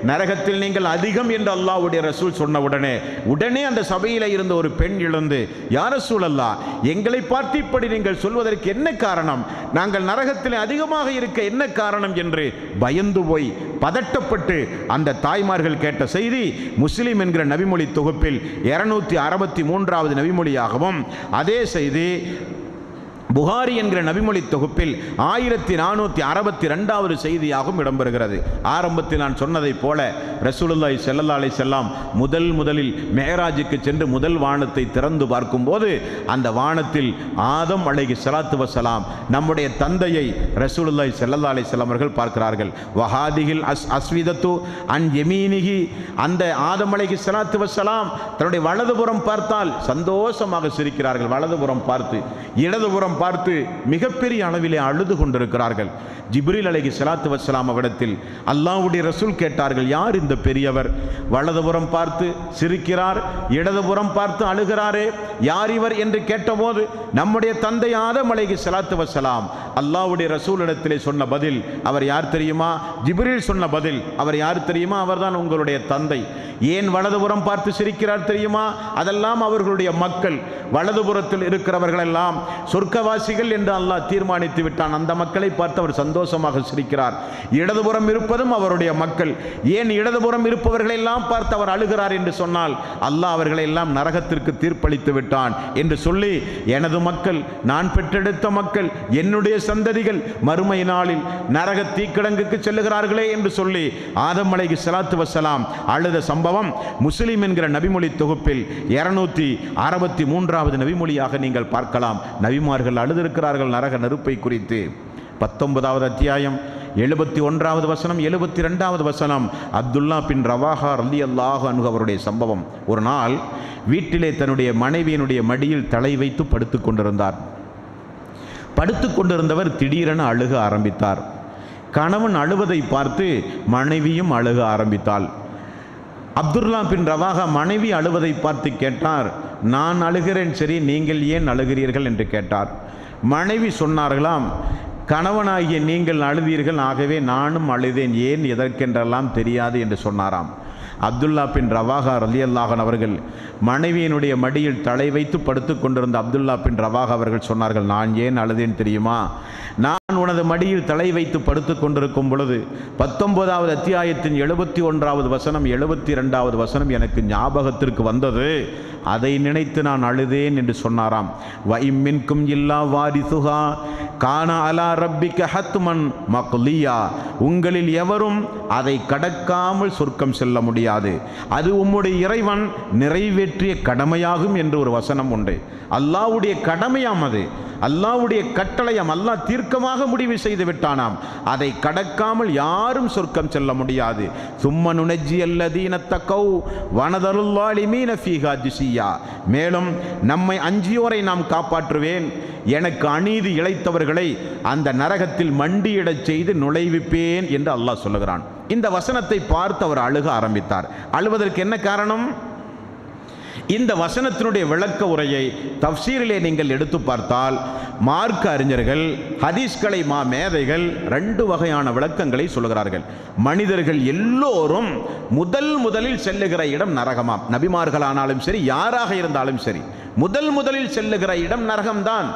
நரகத்தில் நீங்கள் அதிகம் என்று அல்லாஹ்வுடைய ரசூல் சொன்ன உடனே அந்த சபையில் இருந்த ஒரு பெண் எழுந்து, யா ரசூலல்லாஹ், எங்களை பார்த்து இப்படி நீங்கள் சொல்வதற்கு என்ன காரணம்? நாங்கள் நரகத்தில் அதிகமாக இருக்க என்ன காரணம் என்று பயந்து போய் பதட்டப்பட்டு அந்த தாய்மார்கள் கேட்ட செய்தி முஸ்லிம் என்கிற நபிமொழி தொகுப்பில் 263வது நபிமொழியாகவும், அதே செய்தி புகாரி என்கிற நபிமொழி தொகுப்பில் 1462வது செய்தியாகவும் இடம்பெறுகிறது. ஆரம்பத்தில் நான் சொன்னதைப் போல ரசூலுல்லாஹி ஸல்லல்லாஹு அலைஹி வஸல்லம் முதலில் மேராஜுக்கு சென்று முதல் வானத்தை திறந்து பார்க்கும்போது அந்த வானத்தில் ஆதம் அலைஹிஸ்ஸலாத்து வஸ்ஸலாம் நம்முடைய தந்தையை ரசூலுல்லாஹி ஸல்லல்லாஹு அலைஹி வஸல்லம் அவர்கள் பார்க்கிறார்கள். வஹாதிஹில் அஸ்விதத்து அன் யமீனிஹி, அந்த ஆதம் அலைஹிஸ்ஸலாத்து வஸ்ஸலாம் தன்னுடைய வலதுபுறம் பார்த்தால் சந்தோஷமாக சிரிக்கிறார்கள், வலதுபுறம் பார்த்து, இடதுபுறம் பார்த்து மிகப்பெரிய அளவிலே அழுது கொண்டிருக்கிறார்கள். ஜிப்ரீல் அலைஹிஸ்ஸலாத்து வஸ்ஸலாம் அவரிடத்தில் அல்லாஹ்வுடைய ரசூல் கேட்டார்கள், யார் இந்த பெரியவர்? வலதுபுறம் பார்த்து சிரிக்கிறார், இடதுபுறம் பார்த்து அழுகிறாரே, யார் இவர் என்று கேட்டபோது நம்முடைய தந்தை ஆதம் அலைஹிஸ்ஸலாத்து வஸ்ஸலாம். அல்லாஹ்வுடைய ரசூலிடத்திலே சொன்ன பதில், அவர் யார் தெரியுமா? ஜிப்ரீல் சொன்ன பதில், அவர் யார் தெரியுமா? அவர்தான் உங்களுடைய தந்தை. ஏன் வலதுபுறம் பார்த்து சிரிக்கிறார் தெரியுமா? அதெல்லாம் அவர்களுடைய மக்கள். வலதுபுறத்தில் இருக்கிறவர்கள் எல்லாம் சொர்க்கவாசிகள் என்று அல்லாஹ் தீர்மானித்து விட்டான். அந்த மக்களை பார்த்து அவர் சந்தோஷமாக சிரிக்கிறார். இடதுபுறம் இருப்பதும் அவருடைய மக்கள். ஏன் இடதுபுறம் இருப்பவர்களை எல்லாம் பார்த்து அவர் அழுகிறார் என்று சொன்னால், அல்லாஹ் அவர்களை எல்லாம் நரகத்திற்கு தீர்ப்பளித்து விட்டான் என்று சொல்லி, எனது மக்கள், நான் பெற்றெடுத்த மக்கள், என்னுடைய சந்ததிகள் மறுமை நாளில் நரக தீக்கிடங்குக்கு செல்லுகிறார்களே என்று சொல்லி ஆதம் அலைஹிஸ்ஸலாத்து வஸ்ஸலாம் அழுத சம்பவம் முஸ்லிம் என்கிற நபிமொழி தொகுப்பில் 263வது நபிமொழியாக நீங்கள் பார்க்கலாம். நபிமார்கள் அழுதிருக்கிறார்கள் நரக நெருப்பை குறித்து. 19வது அத்தியாயம் 71வது வசனம் 72வது வசனம் அப்துல்லா பின் ரவாஹா ரலியல்லாஹு அன்ஹு அவருடைய சம்பவம். ஒரு நாள் வீட்டிலே தன்னுடைய மனைவியினுடைய மடியில் தலை வைத்து படுத்துக் கொண்டிருந்தார். படுத்துக் கொண்டிருந்தவர் திடீரென அழுக ஆரம்பித்தார். கணவன் அழுவதை பார்த்து மனைவியும் அழுக ஆரம்பித்தாள். அப்துல்லா பின் ரவாஹா மனைவி அழுவதை பார்த்து கேட்டார், நான் அழுகிறேன், சரி நீங்கள் ஏன் அழுகிறீர்கள் என்று கேட்டார். மனைவி சொன்னார்களாம், கணவனாகிய நீங்கள் அழுதீர்கள், ஆகவே நானும் அழுதேன், ஏன் எதற்கென்றெல்லாம் தெரியாது என்று சொன்னாராம். அப்துல்லா பின் ரவாஹா ரலியல்லாஹு அன்ஹு அவர்கள் மனைவியினுடைய மடியில் தலை வைத்து படுத்து கொண்டிருந்த அப்துல்லா பின் ரவாஹா அவர்கள் சொன்னார்கள், நான் ஏன் அழுதேன் தெரியுமா? நான் உனது மடியில் தலை வைத்து படுத்து கொண்டிருக்கும் பொழுது 19வது அத்தியாயத்தின் 71வது வசனம் 72வது வசனம் எனக்கு ஞாபகத்திற்கு வந்தது, அதை நினைத்து நான் அழுதேன் என்று சொன்னாராம். வஇம்மின்கும் இல்லா வாரிசுஹா கான அலா ரப்பிக ஹத்மன் மக்லியா, உங்களில் எவரும் அதை கடக்காமல் சொர்க்கம் செல்ல முடியாது, அது உம்முடைய இறைவன் நிறைவேற்றிய கடமையாகும் என்று ஒரு வசனம் உண்டு. அல்லாஹ்வுடைய கடமையாம், அது அல்லாஹ்வுடைய கட்டளையாம், அல்லாஹ் தீர்க்கமாக முடிவு செய்து விட்டானாம், அதை கடக்காமல் யாரும் சொர்க்கம் செல்ல முடியாது. சும்ம நுனஜ்ஜி அல்லதீன தகௌ வனதருல் ஸாலிமீன ஃபீஹா ஜிஸியா, மேலும் நம்மை அஞ்சியோரை நாம் காப்பாற்றுவேன், எனக்கு அநீதி இழைத்தவர்களை அந்த நரகத்தில் மண்டியிடச் செய்து நுழைவிப்பேன் என்று அல்லாஹ் சொல்லுகிறான். இந்த வசனத்தை பார்த்து அவர் அழுக ஆரம்பித்தார். அழுவதற்கு என்ன காரணம்? இந்த வசனத்தினுடைய விளக்க உரையை தஃப்சீரிலே நீங்கள் எடுத்து பார்த்தால் மார்க்க அறிஞர்கள், ஹதீஸ்களை மேதைகள் 2 வகையான விளக்கங்களை சொல்கிறார்கள். மனிதர்கள் எல்லோரும் முதலில் செல்லுகிற இடம் நரகமாம். நபிமார்களானாலும் சரி, யாராக இருந்தாலும் சரி, முதலில் செல்லுகிற இடம் நரகம்தான்.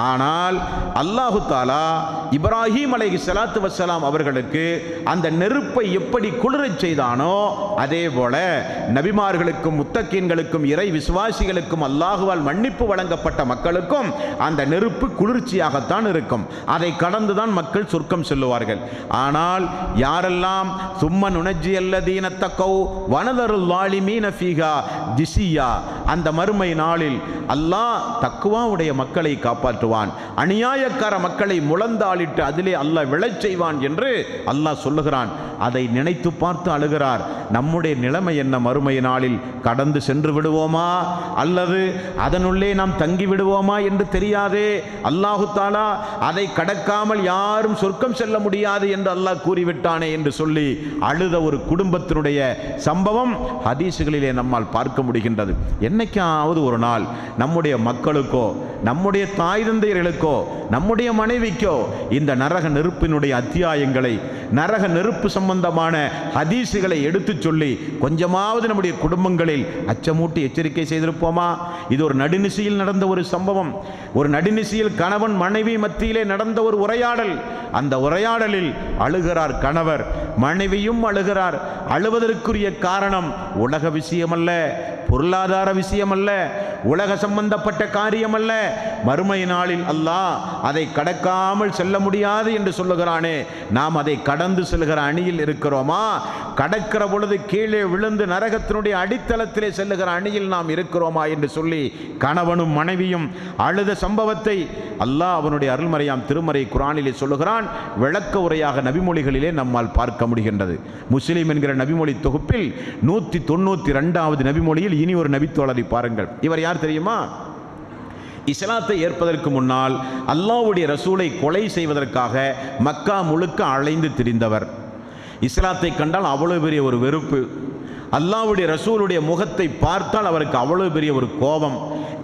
ஆனால் அல்லாஹு தாலா இப்ராஹிம் அலைஹிஸ்ஸலாத்து வஸ்ஸலாம் அவர்களுக்கு அந்த நெருப்பை எப்படி குளிரச் செய்தானோ, அதே போல நபிமார்களுக்கும் முத்தகீன்களுக்கும் இறை விசுவாசிகளுக்கும் அல்லாஹுவால் மன்னிப்பு வழங்கப்பட்ட மக்களுக்கும் அந்த நெருப்பு குளிர்ச்சியாகத்தான் இருக்கும். அதை கடந்துதான் மக்கள் சொர்க்கம் செல்லுவார்கள். ஆனால் யாரெல்லாம் சும்ம நுனஜ்ஜி அல்லதீன தகௌ வனதருல் ஸாலிமீன ஃபீஹா ஜிஸியா, அந்த மறுமை நாளில் அல்லாஹ் தக்வாவுடைய மக்களை காப்பாற்றுவான், அநியாயக்கார மக்களை முழந்தாளிட்டு அதிலே அல்லாஹ் விழச் செய்வான் என்று அல்லாஹ் சொல்லுகிறான். அதை நினைத்து பார்த்து அழுகிறார். நம்முடைய நிலைமை என்ன? மறுமை நாளில் கடந்து சென்று விடுவோமா அல்லது அதனுள்ளே நாம் தங்கி விடுவோமா என்று தெரியாதே. அல்லாஹு தாலா அதை கடக்காமல் யாரும் சொர்க்கம் செல்ல முடியாது என்று அல்லாஹ் கூறிவிட்டானே என்று சொல்லி அழுத ஒரு குடும்பத்தினுடைய சம்பவம் ஹதீசுகளிலே நம்மால் பார்க்க முடிகின்றது. என்னைக்காவது ஒரு நாள் நம்முடைய மக்களுக்கோ, நம்முடைய தாய் தந்தையர்களுக்கோ, நம்முடைய மனைவிக்கோ இந்த நரக நெருப்பினுடைய அத்தியாயங்களை, நரக நெருப்பு சம்பந்தமான ஹதீசுகளை எடுத்து சொல்லி கொஞ்சமாவது நம்முடைய குடும்பங்களில் அச்சமூட்டி எச்சரிக்கை செய்திருப்போமா? இது ஒரு நடுநிசையில் நடந்த ஒரு சம்பவம். ஒரு நடுநிசையில் கணவன் மனைவி மத்தியிலே நடந்த ஒரு உரையாடல். அந்த உரையாடலில் அழுகிறார் கணவர், மனைவியும் அழுகிறார். அழுவதற்குரிய காரணம் உலக விஷயம் அல்ல, பொருளாதார விஷயம் அல்ல, உலக சம்பந்தப்பட்ட காரியம் அல்ல. மறுமை நாளில் அல்லாஹ் அதை கடக்காமல் செல்ல முடியாது என்று சொல்லுகிறானே, நாம் அதை கடந்து செல்கிற அணியில் இருக்கிறோமா? கடக்கிற பொழுது கீழே விழுந்து நரகத்தினுடைய அடித்தளத்திலே செல்லுகிற அணியில் நாம் இருக்கிறோமா என்று சொல்லி கணவனும் மனைவியும் அழுத சம்பவத்தை அல்லாஹ் அவனுடைய அருள்மறையாம் திருமறை குர்ஆனிலே சொல்லுகிறான். விளக்க உரையாக நபிமொழிகளிலே நம்மால் பார்க்க முடிகின்றது. முஸ்லிம் என்கிற நபிமொழி தொகுப்பில் 192வது நபிமொழியில் இனி ஒரு நபித்தோழரை பாருங்கள். இவர் யார் தெரியுமா? இஸ்லாத்தை ஏற்பதற்கு முன்னால் அல்லாஹ்வுடைய ரசூலை கொலை செய்வதற்காக மக்கா முழுக்க அலைந்து திரிந்தவர். இஸ்லாத்தை கண்டால் அவ்வளவு பெரிய ஒரு வெறுப்பு, அல்லாஹ்வுடைய ரசூலுடைய முகத்தை பார்த்தால் அவருக்கு அவ்வளவு பெரிய ஒரு கோபம்.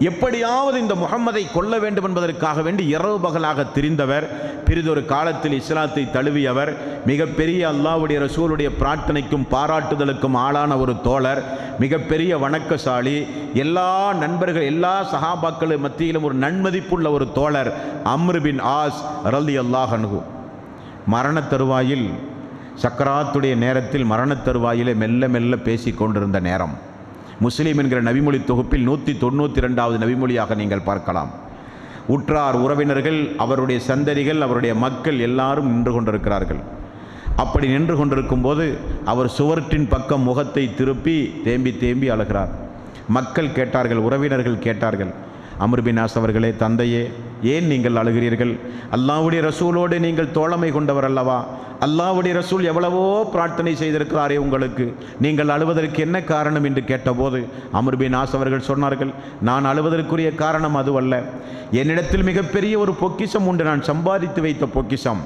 எப்படியாவது இந்த முஹம்மதை கொல்ல வேண்டும் என்பதற்காக வேண்டி இரவு பகலாக திரிந்தவர். பிறிதொரு காலத்தில் இஸ்லாத்தை தழுவியவர். மிகப்பெரிய அல்லாஹ்வுடைய ரசூலுடைய பிரார்த்தனைக்கும் பாராட்டுதலுக்கும் ஆளான ஒரு தோழர், மிகப்பெரிய வணக்கசாலி, எல்லா நண்பர்கள் எல்லா சஹாபாக்கள் மத்தியிலும் ஒரு நன்மதிப்புள்ள ஒரு தோழர் அம்ர் பின் ஆஸ் ரலியல்லாஹு அன்ஹு. மரண தருவாயில், சக்கராத்துடைய நேரத்தில் மரண தருவாயிலே மெல்ல மெல்ல பேசி கொண்டிருந்த நேரம். முஸ்லிம் என்கிற நபிமொழி தொகுப்பில் 192வது நபிமொழியாக நீங்கள் பார்க்கலாம். உற்றார் உறவினர்கள், அவருடைய சந்ததிகள், அவருடைய மக்கள் எல்லாரும் நின்று கொண்டிருக்கிறார்கள். அப்படி நின்று கொண்டிருக்கும் போது அவர் சுவற்றின் பக்கம் முகத்தை திருப்பி தேம்பி தேம்பி அழுகிறார். மக்கள் கேட்டார்கள், உறவினர்கள் கேட்டார்கள், அம்ர் பின் ஆஸ் அவர்களே, தந்தையே, ஏன் நீங்கள் அழுகிறீர்கள்? அல்லாஹ்வுடைய ரசூலோடு நீங்கள் தோழமை கொண்டவர் அல்லவா? அல்லாஹ்வுடைய ரசூல் எவ்வளவோ பிரார்த்தனை செய்திருக்கிறாரே உங்களுக்கு, நீங்கள் அழுவதற்கு என்ன காரணம் என்று கேட்டபோது அம்ர் பின் ஆஸ் அவர்கள் சொன்னார்கள், நான் அழுவதற்குரிய காரணம் அதுவல்ல. என்னிடத்தில் மிகப்பெரிய ஒரு பொக்கிஷம் உண்டு, நான் சம்பாதித்து வைத்த பொக்கிஷம்.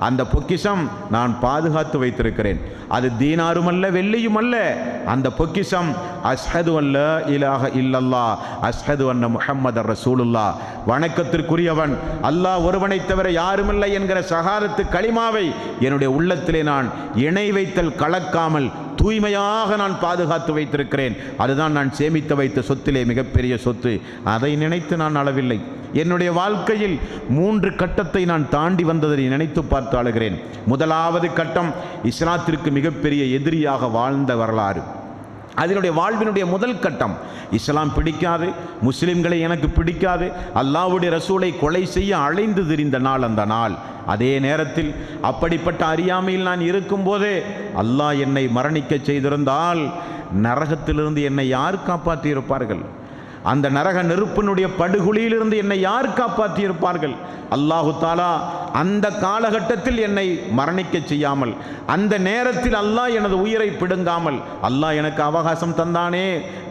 அந்த பொக்கிஷம் நான் பாதுகாத்து வைத்திருக்கிறேன். அது தீனாரும் அல்ல, வெள்ளியும் அல்ல. அந்த பொக்கிஷம் அஷ்ஹது அல்ல இலாஹ இல்லல்லாஹ் அஷ்ஹது அன்ன முஹம்மதர் ரசூலுல்லாஹ், வணக்கத்திற்குரியவன் அல்லாஹ் ஒருவனை தவிர யாருமில்லை என்கிற ஷஹாதத்து கலிமாவை என்னுடைய உள்ளத்திலே நான் இணை வைத்தல் கலக்காமல் தூய்மையாக நான் பாதுகாத்து வைத்திருக்கிறேன். அதுதான் நான் சேமித்து வைத்த சொத்திலே மிகப்பெரிய சொத்து. அதை நினைத்து நான் அளவில்லை. என்னுடைய வாழ்க்கையில் 3 கட்டத்தை நான் தாண்டி வந்ததை நினைத்து பார்த்து அழுகிறேன். முதலாவது கட்டம் இஸ்லாத்திற்கு மிகப்பெரிய எதிரியாக வாழ்ந்த வரலாறு. அதனுடைய வாழ்வினுடைய முதல் கட்டம், இஸ்லாம் பிடிக்காது, முஸ்லிம்களை எனக்கு பிடிக்காது, அல்லாஹ்வுடைய ரசூலை கொலை செய்ய அலைந்து திரிந்த நாள் அந்த நாள். அதே நேரத்தில் அப்படிப்பட்ட அறியாமையில் நான் இருக்கும்போதே அல்லாஹ் என்னை மரணிக்க செய்திருந்தால் நரகத்திலிருந்து என்னை யார் காப்பாற்றியிருப்பார்கள்? அந்த நரக நெருப்பினுடைய படுகொலியிலிருந்து என்னை யார் காப்பாற்றியிருப்பார்கள்? அல்லாஹு தாலா அந்த காலகட்டத்தில் என்னை மரணிக்க செய்யாமல், அந்த நேரத்தில் அல்லாஹ் எனது உயிரை பிடுங்காமல், அல்லாஹ் எனக்கு அவகாசம் தந்தானே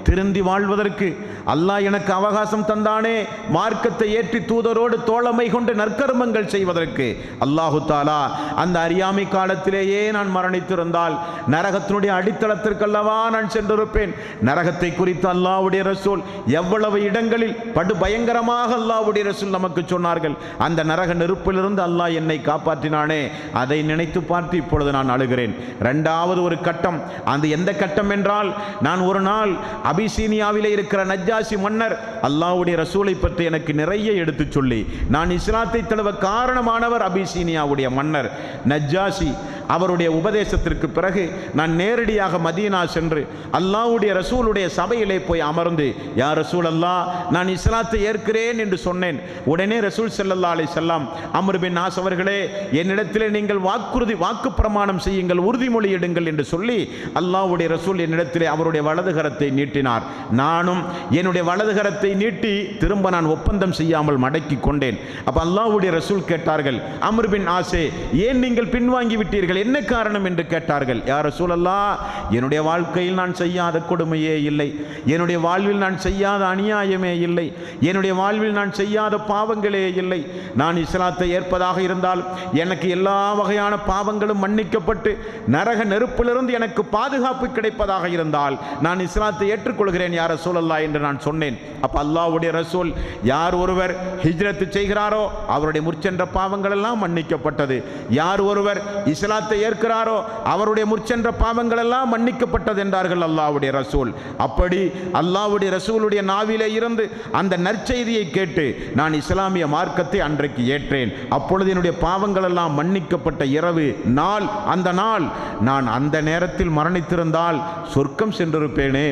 திருந்தி வாழ்வதற்கு, அல்லாஹ் எனக்கு அவகாசம் தந்தானே மார்க்கத்தை ஏற்றி தூதரோடு தோழமை கொண்டு நற்கர்மங்கள் செய்வதற்கு. அல்லாஹு தாலா அந்த அறியாமை காலத்திலேயே நான் மரணித்திருந்தால் நரகத்தினுடைய அடித்தளத்திற்கல்லவா நான் சென்றிருப்பேன். நரகத்தை குறித்து அல்லாஹ்வுடைய ரசூல் எவ்வளவு இடங்களில் படு பயங்கரமாக அல்லாஹ்வுடைய ரசூல் நமக்கு சொன்னார்கள். அந்த நரக நெருப்பிலிருந்து அல்லாஹ் என்னை காப்பாற்றினானே, அதை நினைத்து பார்த்து இப்பொழுது நான் அழுகிறேன். இரண்டாவது ஒரு கட்டம், அந்த எந்த கட்டம் என்றால், நான் ஒரு நாள் அபிசீனியாவிலே இருக்கிற நஜ்ஜாசி மன்னர் அல்லாஹ்வுடைய ரசூலை பற்றி எனக்கு நிறைய எடுத்து சொல்லி, நான் இஸ்லாத்தை தழுவ காரணமானவர் அபிசீனியாவுடைய மன்னர் நஜ்ஜாசி. அவருடைய உபதேசத்திற்கு பிறகு நான் நேரடியாக மதீனா சென்று அல்லாஹ்வுடைய ரசூலுடைய சபையிலே போய் அமர்ந்து, யா ரசூல் அல்லாஹ், நான் இஸ்லாத்தை ஏற்கிறேன் என்று சொன்னேன். உடனே ரசூல் ஸல்லல்லாஹு அலைஹி வஸல்லம், அம்ர் பின் ஆஸ் அவர்களே, என்னிடத்திலே நீங்கள் வாக்கு பிரமாணம் செய்யுங்கள், உறுதிமொழி எடுங்கள் என்று சொல்லி அல்லாஹ்வுடைய ரசூல் என்னிடத்திலே அவருடைய வலதுகரத்தை நீட்டினார். நானும் என்னுடைய வலதுகரத்தை நீட்டி திரும்ப நான் ஒப்பந்தம் செய்யாமல் மடக்கி கொண்டேன். அப்ப அல்லாஹ்வுடைய ரசூல் கேட்டார்கள், அம்ர் பின் ஆஸே, ஏன் நீங்கள் பின்வாங்கி விட்டீர்கள், என்ன காரணம் என்று கேட்டார்கள். யா ரசூலல்லாஹ், என்னுடைய வாழ்க்கையில் நான் செய்யாத கொடுமையே இல்லை, என்னுடைய வாழ்வில் நான் செய்யாத அநியாயமே இல்லை, என்னுடைய வாழ்வில் நான் செய்யாத பாவங்களே இல்லை. நான் இஸ்லாத்தை ஏற்பதாக இருந்தால் எனக்கு எல்லா வகையான பாவங்களும் மன்னிக்கப்பட்டு நரக நெருப்பிலிருந்து எனக்கு பாதுகாப்பு கிடைப்பதாக இருந்தால் நான் இஸ்லாத்தை ஏற்றுக்கொள்கிறேன் யா ரசூலல்லாஹ் என்று நான் சொன்னேன். அப்ப அல்லாஹ்வுடைய ரசூல், யார் ஒருவர் ஹிஜ்ரத் செய்கிறாரோ அவருடைய முற்சென்ற பாவங்கள் எல்லாம் மன்னிக்கப்பட்டது, யார் ஒருவர் இஸ்லாத்தை ஏற்கிறாரோ அவருடைய முற்சென்ற பாவங்கள் எல்லாம் மன்னிக்கப்பட்டது என்றார்கள் அல்லாஹ்வுடைய ரசூல். அப்படி அல்லாஹ்வுடைய ரசூலுடைய நாவிலே இருந்து அந்த நற்செய்தியை கேட்டு நான் இஸ்லாமிய மார்க்கத்தை அன்றைக்கு ஏற்றேன். அப்பொழுது என்னுடைய பாவங்கள் எல்லாம் மன்னிக்கப்பட்ட இரவு நாள், அந்த நாள் நான் அந்த நேரத்தில் மரணித்திருந்தால் சொர்க்கம் சென்றிருப்பேனே.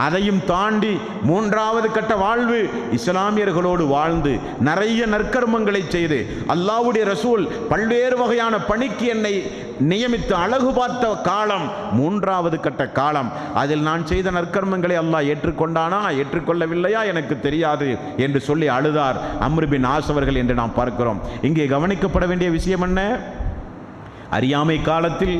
அதையும் தாண்டி 3வது கட்ட வாழ்வு, இஸ்லாமியர்களோடு வாழ்ந்து நிறைய நற்கர்மங்களை செய்து அல்லாஹ்வுடைய ரசூல் பல்வேறு வகையான பணிக்கு என்னை நியமித்து அழகு பார்த்த காலம் 3வது கட்ட காலம். அதில் நான் செய்த நற்கர்மங்களை அல்லாஹ் ஏற்றுக்கொண்டானா ஏற்றுக்கொள்ளவில்லையா எனக்கு தெரியாது என்று சொல்லி அழுதார் அம்ர் பின் ஆஸ் அவர்கள் என்று நாம் பார்க்கிறோம். இங்கே கவனிக்கப்பட வேண்டிய விஷயம் என்ன? அறியாமை காலத்தில்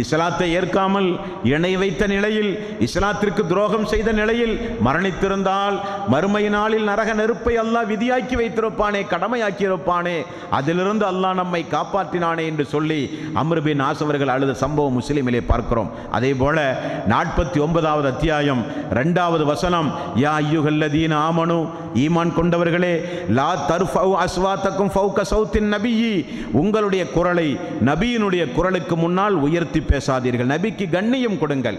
இஸ்லாத்தை ஏற்காமல் இணை வைத்த நிலையில், இஸ்லாத்திற்கு துரோகம் செய்த நிலையில் மரணித்திருந்தால் மறுமை நாளில் நரக நெருப்பை அல்லாஹ் விதியாக்கி வைத்திருப்பானே, கடமையாக்கி இருப்பானே, அதிலிருந்து அல்லாஹ் நம்மை காப்பாற்றினானே என்று சொல்லி அம்ர் பின் ஆஸ் அவர்கள் அழுத சம்பவம் முஸ்லிமிலே பார்க்கிறோம். அதே போல 49வது அத்தியாயம் 2வது வசனம், யா அய்யுஹல்லதீன ஆமனு, ஈமான் கொண்டவர்களே, லா தர்ஃபஉ அஸ்வாத்தக்கும் ஃபௌக சௌத்தின் நபியி, உங்களுடைய குரலை நபியினுடைய குரலுக்கு முன்னால் உயர்த்தி பேசாதீர்கள், நபிக்கு கண்ணியம் கொடுங்கள்.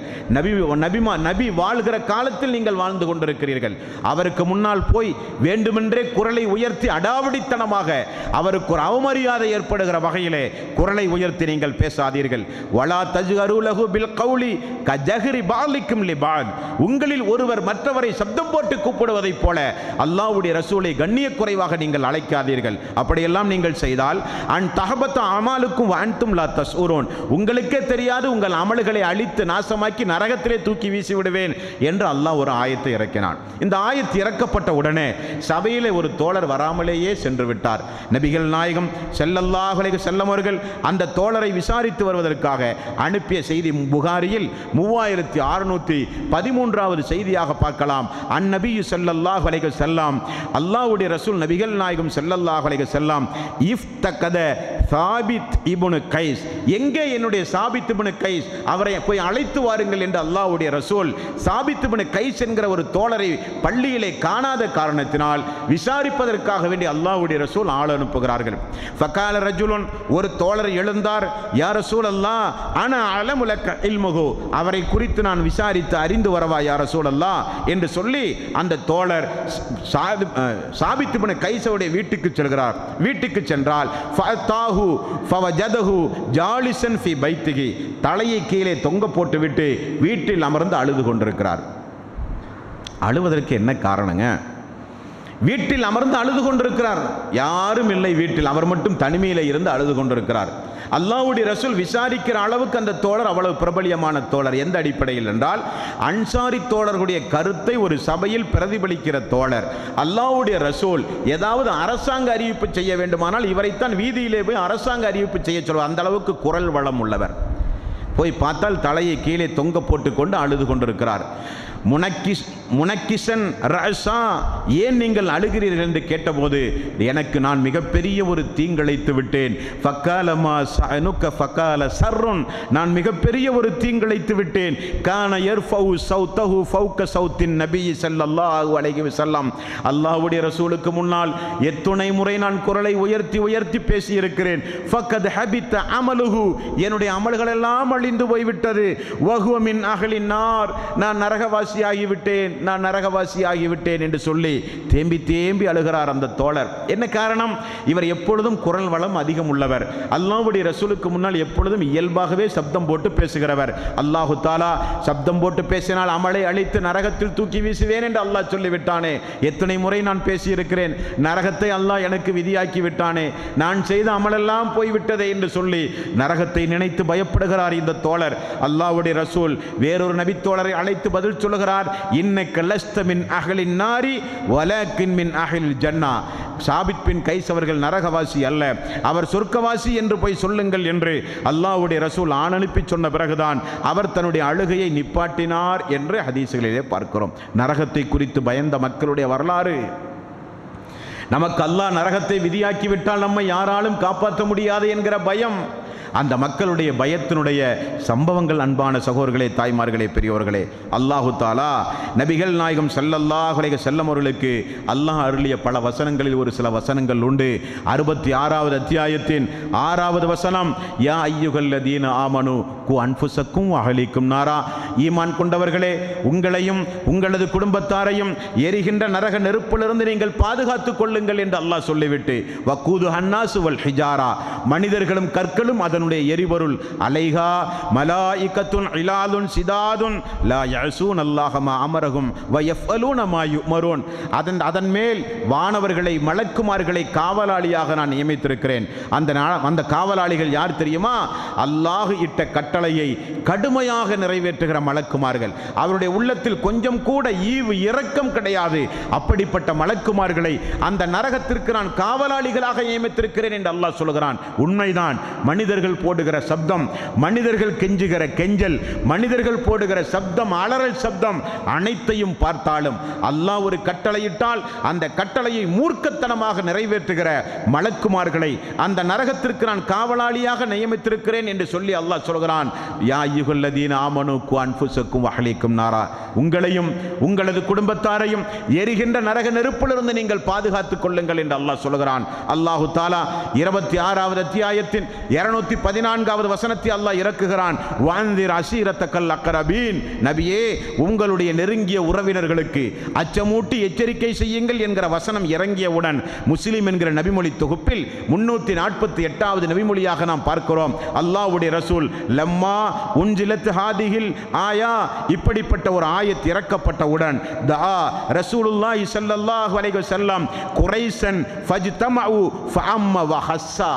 நபி வாழ்கிற காலத்தில் நீங்கள் வாழ்ந்து கொண்டிருக்கிறீர்கள், அவருக்கு முன்னால் போய் வேண்டுமென்றே குரலை உயர்த்தி அடாவடித்தனமாக அவருக்கு ஒரு அவமரியாதை ஏற்படுகிற வகையிலே குரலை உயர்த்தி நீங்கள் பேசாதீர்கள். வலா தஜ்ஹரு லஹு பில் கௌலி கஜஹரி பாலிக்கும் லிபாத், உங்களில் ஒருவர் மற்றவரை சப்தம் போட்டு கூப்பிடுவதைப் போல அல்லாஹ்வுடைய ரசூலை கண்ணிய குறைவாக நீங்கள் அழைக்காதீர்கள். அப்படியெல்லாம் நீங்கள் செய்தால் அன் தஹபத அமாலுக்கும் அன்தும் லா தஸ்ஊரூன், உங்களுக்கே தெரியாது உங்கள் அமல்களை அழித்து நாசமாக்கி நரகத்திலே தூக்கி வீசி விடுவேன் என்று அல்லாஹ் ஒரு ஆயத்தை இறக்கினான். இந்த ஆயத்து இறக்கப்பட்ட உடனே சபையிலே ஒரு தோழர் வராமலேயே சென்று விட்டார். நபிகள் நாயகம் ஸல்லல்லாஹு அலைஹி வஸல்லம் அவர்கள் அந்த தோழரை விசாரித்து வருவதற்காக அனுப்பிய செய்தி புகாரியில் 3613வது செய்தியாக பார்க்கலாம். அந்நபி ஸல்லல்லாஹு அலைஹி வஸல்லம், அல்லாஹ்வுடைய ரசூல் நபிகள் நாயகம் ஸல்லல்லாஹு அலைஹி வஸல்லம் இஃப்தகத சாபித் இப்னு கைஸ், எங்கே என்னுடைய சாபித் இப்னு கைஸ், அவரை போய் அழைத்து வாருங்கள் என்று அல்லாஹ்வுடைய ரசூல் சாபித் இப்னு கைஸ் என்கிற ஒரு தோழரை பள்ளியிலே காணாத காரணத்தினால் விசாரிப்பதற்காக வேண்டி அல்லாஹ்வுடைய ரசூல் ஆள் அனுப்புகிறார்கள். ஃபகால ரஜுலுன், ஒரு தோழர் எழுந்தார், யா ரசூலல்லாஹ் அன அலமுலக இல்முஹு, அவரை குறித்து நான் விசாரித்து அறிந்து வரவா யா ரசூலல்லாஹ் என்று சொல்லி அந்த தோழர் சாபித் இப்னு கைஸுடைய வீட்டுக்கு செல்கிறார். வீட்டுக்கு சென்றால் ஃபஅதாஹு ஃபவஜதஹு ஜாலிசன் ஃபி பைத்திஹி, தலையை கீழே தொங்க போட்டுவிட்டு வீட்டில் அமர்ந்து அழுது கொண்டிருக்கிறார். அழுவதற்கு என்ன காரணங்க? வீட்டில் அமர்ந்து அழுது கொண்டிருக்கிறார், யாரும் இல்லை வீட்டில், அவர் மட்டும் தனிமையில் இருந்து அழுது கொண்டிருக்கிறார். அல்லாஹ்வுடைய ரசூல் விசாரிக்கிற அளவுக்கு அந்த தோழர் அவ்வளவு பிரபலியமான தோழர். எந்த அடிப்படையில் என்றால், அன்சாரி தோழர்களுடைய கருத்தை ஒரு சபையில் பிரதிபலிக்கிற தோழர். அல்லாஹ்வுடைய ரசூல் ஏதாவது அரசாங்க அறிவிப்பு செய்ய வேண்டுமானால் இவரைத்தான் வீதியிலே போய் அரசாங்க அறிவிப்பு செய்ய சொல்வார். அந்த அளவுக்கு குரல் வளம் உள்ளவர். போய் பார்த்தால் தலையை கீழே தொங்க போட்டு கொண்டு அழுது கொண்டிருக்கிறார். முனக்கிசன் ரஸா, ஏன் நீங்கள் அழுகிறீர்கள் என்று கேட்டபோது, எனக்கு நான் மிகப்பெரிய ஒரு தீங்கிழைத்து விட்டேன். ஃபக்காலமா சனுக்க ஃபக்கால சர்ருன், நான் மிகப்பெரிய ஒரு தீங்கிழைத்து விட்டேன். கான யர்ஃபவு சௌதஹு ஃபௌக சௌத்தின் நபி ஸல்லல்லாஹு அலைஹி வஸல்லம், அல்லாஹ்வுடைய ரசூலுக்கு முன்னால் எத்துணை முறை நான் குரலை உயர்த்தி உயர்த்தி பேசி இருக்கிறேன். ஃபக்கத் ஹபித அமலுஹு, என்னுடைய அமல்கள் எல்லாம் அழிந்து போய்விட்டது. வஹுவ மின் அஹ்லின் நார், நான் நரகவாசி ஆகிவிட்டேன், நான் நரகவாசி ஆகிவிட்டேன் என்று சொல்லி தேம்பி தேம்பி அழுகிறார் அந்த தோழர். என்ன காரணம்? இவர் எப்பொழுதும் குரல் வளம் அதிகம் உள்ளவர். அல்லாஹ்வுடைய ரசூலுக்கு முன்னால் எப்பொழுதும் இயல்பாகவே சப்தம் போட்டு பேசுகிறவர். அல்லாஹு தாலா சப்தம் போட்டு பேசினால் அமலை அழித்து நரகத்தில் தூக்கி வீசுவேன் என்று அல்லாஹ் சொல்லிவிட்டானே. எத்தனை முறை நான் பேசியிருக்கிறேன், நரகத்தை அல்லாஹ் எனக்கு விதியாக்கி விட்டானே, நான் செய்த அமலெல்லாம் போய்விட்டதே என்று சொல்லி நரகத்தை நினைத்து பயப்படுகிறார் இந்த தோழர். அல்லாஹ்வுடைய ரசூல் வேறொரு நபி தோழரை அழைத்து பதில் சொல்லுகிறார், இன்னக லஸ்த மின் அஹ்லின் நாரி வலக்கின் மின் அஹ்லில் ஜன்னா. சாபித் பின் கைஸ் அவர்கள் நரகவாசி அல்ல, அவர் சொர்க்கவாசி என்று போய் சொல்லுங்கள் என்று அல்லாஹ்வுடைய ரசூல் ஆணனுப்பி சொன்ன பிறகுதான் அவர் தன்னுடைய அழுகையை நிப்பாட்டினார் என்று ஹதீஸ்களிலே பார்க்கிறோம். நரகத்தை குறித்து பயந்த மக்களுடைய வரலாறு. நமக்கு அல்லாஹ் நரகத்தை விதியாக்கி விட்டால் நம்மை யாராலும் காப்பாற்ற முடியாது என்கிற பயம், அந்த மக்களுடைய பயத்தினுடைய சம்பவங்கள். அன்பான சகோதரர்களே, தாய்மார்களே, பெரியோர்களே, அல்லாஹு தாலா நபிகள் நாயகம் ஸல்லல்லாஹு அலைஹி வஸல்லம் அவர்களுக்கு அல்லாஹ் அருளிய பல வசனங்களில் ஒரு சில வசனங்கள் உண்டு. 66வது அத்தியாயத்தின் 6வது வசனம், யா அய்யுஹல்லதீன ஆமனு கு அன்ஃபுஸக்கும் அஹ்லீக்கும் நாரா, ஈமான் கொண்டவர்களே, உங்களையும் உங்களது குடும்பத்தாரையும் எரிகின்ற நரக நெருப்பிலிருந்து நீங்கள் பாதுகாத்துக் கொள்ளுங்கள் என்று அல்லாஹ் சொல்லிவிட்டு, வக்கூது ஹன்னாசு வல் ஹிஜாரா, மனிதர்களும் கற்களும் அதனுடைய எரிபொருள், அலைஹா மலாயிகத்துன் இலாலுன் சிதாதுன் லா யஸூன் அல்லாஹ மா அமரஹும் வ யஃஅலூன மா யுமரூன், அதன் மேல் வானவர்களை மலக்குமார்களை காவலாளியாக நான் நியமித்திருக்கிறேன். அந்த காவலாளிகள் யார் தெரியுமா? அல்லாஹ் இட்ட கட்டளையை கடுமையாக நிறைவேற்றுகிற மலக்குமார்கள். அவருடைய உள்ளத்தில் கொஞ்சம் கூட ஈவு இரக்கம் கிடையாது. அப்படிப்பட்ட மலக்குமார்களை அந்த நரகத்திற்கு நான் காவலாளிகளாக நியமித்திருக்கிறேன் என்று அல்லாஹ் சொல்கிறான். உண்மைதான். மனிதர்கள் போடுகிற சப்தம், மனிதர்கள் கெஞ்சுகிற கெஞ்சல், மனிதர்கள் போடுகிற சப்தம், அலறல் சப்தம், அனைத்தையும் பார்த்தாலும் அல்லாஹ் ஒரு கட்டளையிட்டால் அந்த கட்டளையை மூர்க்கத்தனமாக நிறைவேற்றுகிற மலக்குமார்களை அந்த நரகத்திற்கு நான் காவலாளியாக நியமித்திருக்கிறேன் என்று சொல்லி அல்லாஹ் சொல்கிறான். யா அய்யுஹல்லதீன ஆமனு கு அன்ஃபுஸக்கும் வ அஹ்லீக்கும் நாரா, உங்களையும் உங்களது குடும்பத்தாரையும் எரிகின்ற நரக நெருப்பிலிருந்து நீங்கள் பாதுகாத்துக் கொள்ளுங்கள் என்று அல்லாஹ் சொல்கிறான். அல்லாஹு தாலா 26வது அத்தியாயத்தின் 214வது வசனத்தை அல்லாஹ் இறக்குகிறான். வஅன்திர் அஷீரத்தக்கல் அக்ரபீன், நபியே, உங்களுடைய நெருங்கிய உறவினர்களுக்கு அச்சமூட்டி எச்சரிக்கை செய்யுங்கள் என்கிற வசனம் இறங்கியவுடன் முஸ்லிம் என்கிற நபிமொழி தொகுப்பில் 348வது நபிமொழியாக நாம் பார்க்கிறோம். அல்லாஹ்வுடைய ரசூல் லம்மா உன்ஜிலத் ஹாதிஹில் ஆயா, இப்படிப்பட்ட ஒரு ஆயத் இறக்கப்பட்டவுடன் தஆ ரசூலுல்லாஹி ஸல்லல்லாஹு அலைஹி வஸல்லம் குரைஷன் ஃபஜ்தமஉ ஃபஅம்ம வஹஸ்ஸா,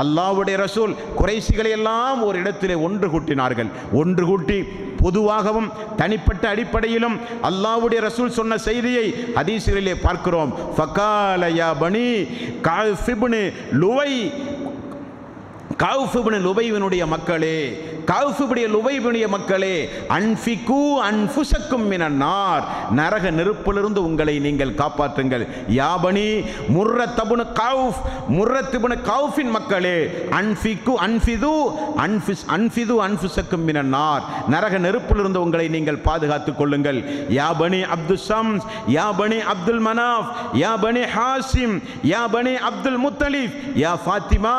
அல்லாஹ்வுடைய ரசூல் குறைஷிகளை எல்லாம் ஒரு இடத்திலே ஒன்று கூட்டினார்கள். ஒன்று கூட்டி பொதுவாகவும் தனிப்பட்ட அடிப்படையிலும் அல்லாஹ்வுடைய ரசூல் சொன்ன செய்தியை ஹதீஸ்களிலே பார்க்கிறோம். ஃபகால யா பனி கஅஃப் இப்னு லுவை, கஅஃப் இப்னு லுவைவினுடைய மக்களே, கௌஃபுடைய லுவைபுடைய மக்களே, அன்ஃபிகு அன்ஃபுஸக்கும் மினன் நார், நரக நெருப்பிலிருந்து உங்களை நீங்கள் காப்பாற்றுங்கள். யா பனி முர்ரத் இப்னு கௌஃப், முர்ரத் இப்னு கௌஃபின் மக்களே, அன்ஃபிகு அன்ஃபிது அன்ஃபுஸக்கும் மினன் நார், நரக நெருப்பிலிருந்து உங்களை நீங்கள் பாதுகாத்துக் கொள்ளுங்கள். யா பனி அப்துல் ஷம்ஸ், யா பனி அப்துல் மனாஃப், யா பனி ஹாசிம், யா பனி அப்துல் முத்தலிப், யா ஃபாத்திமா,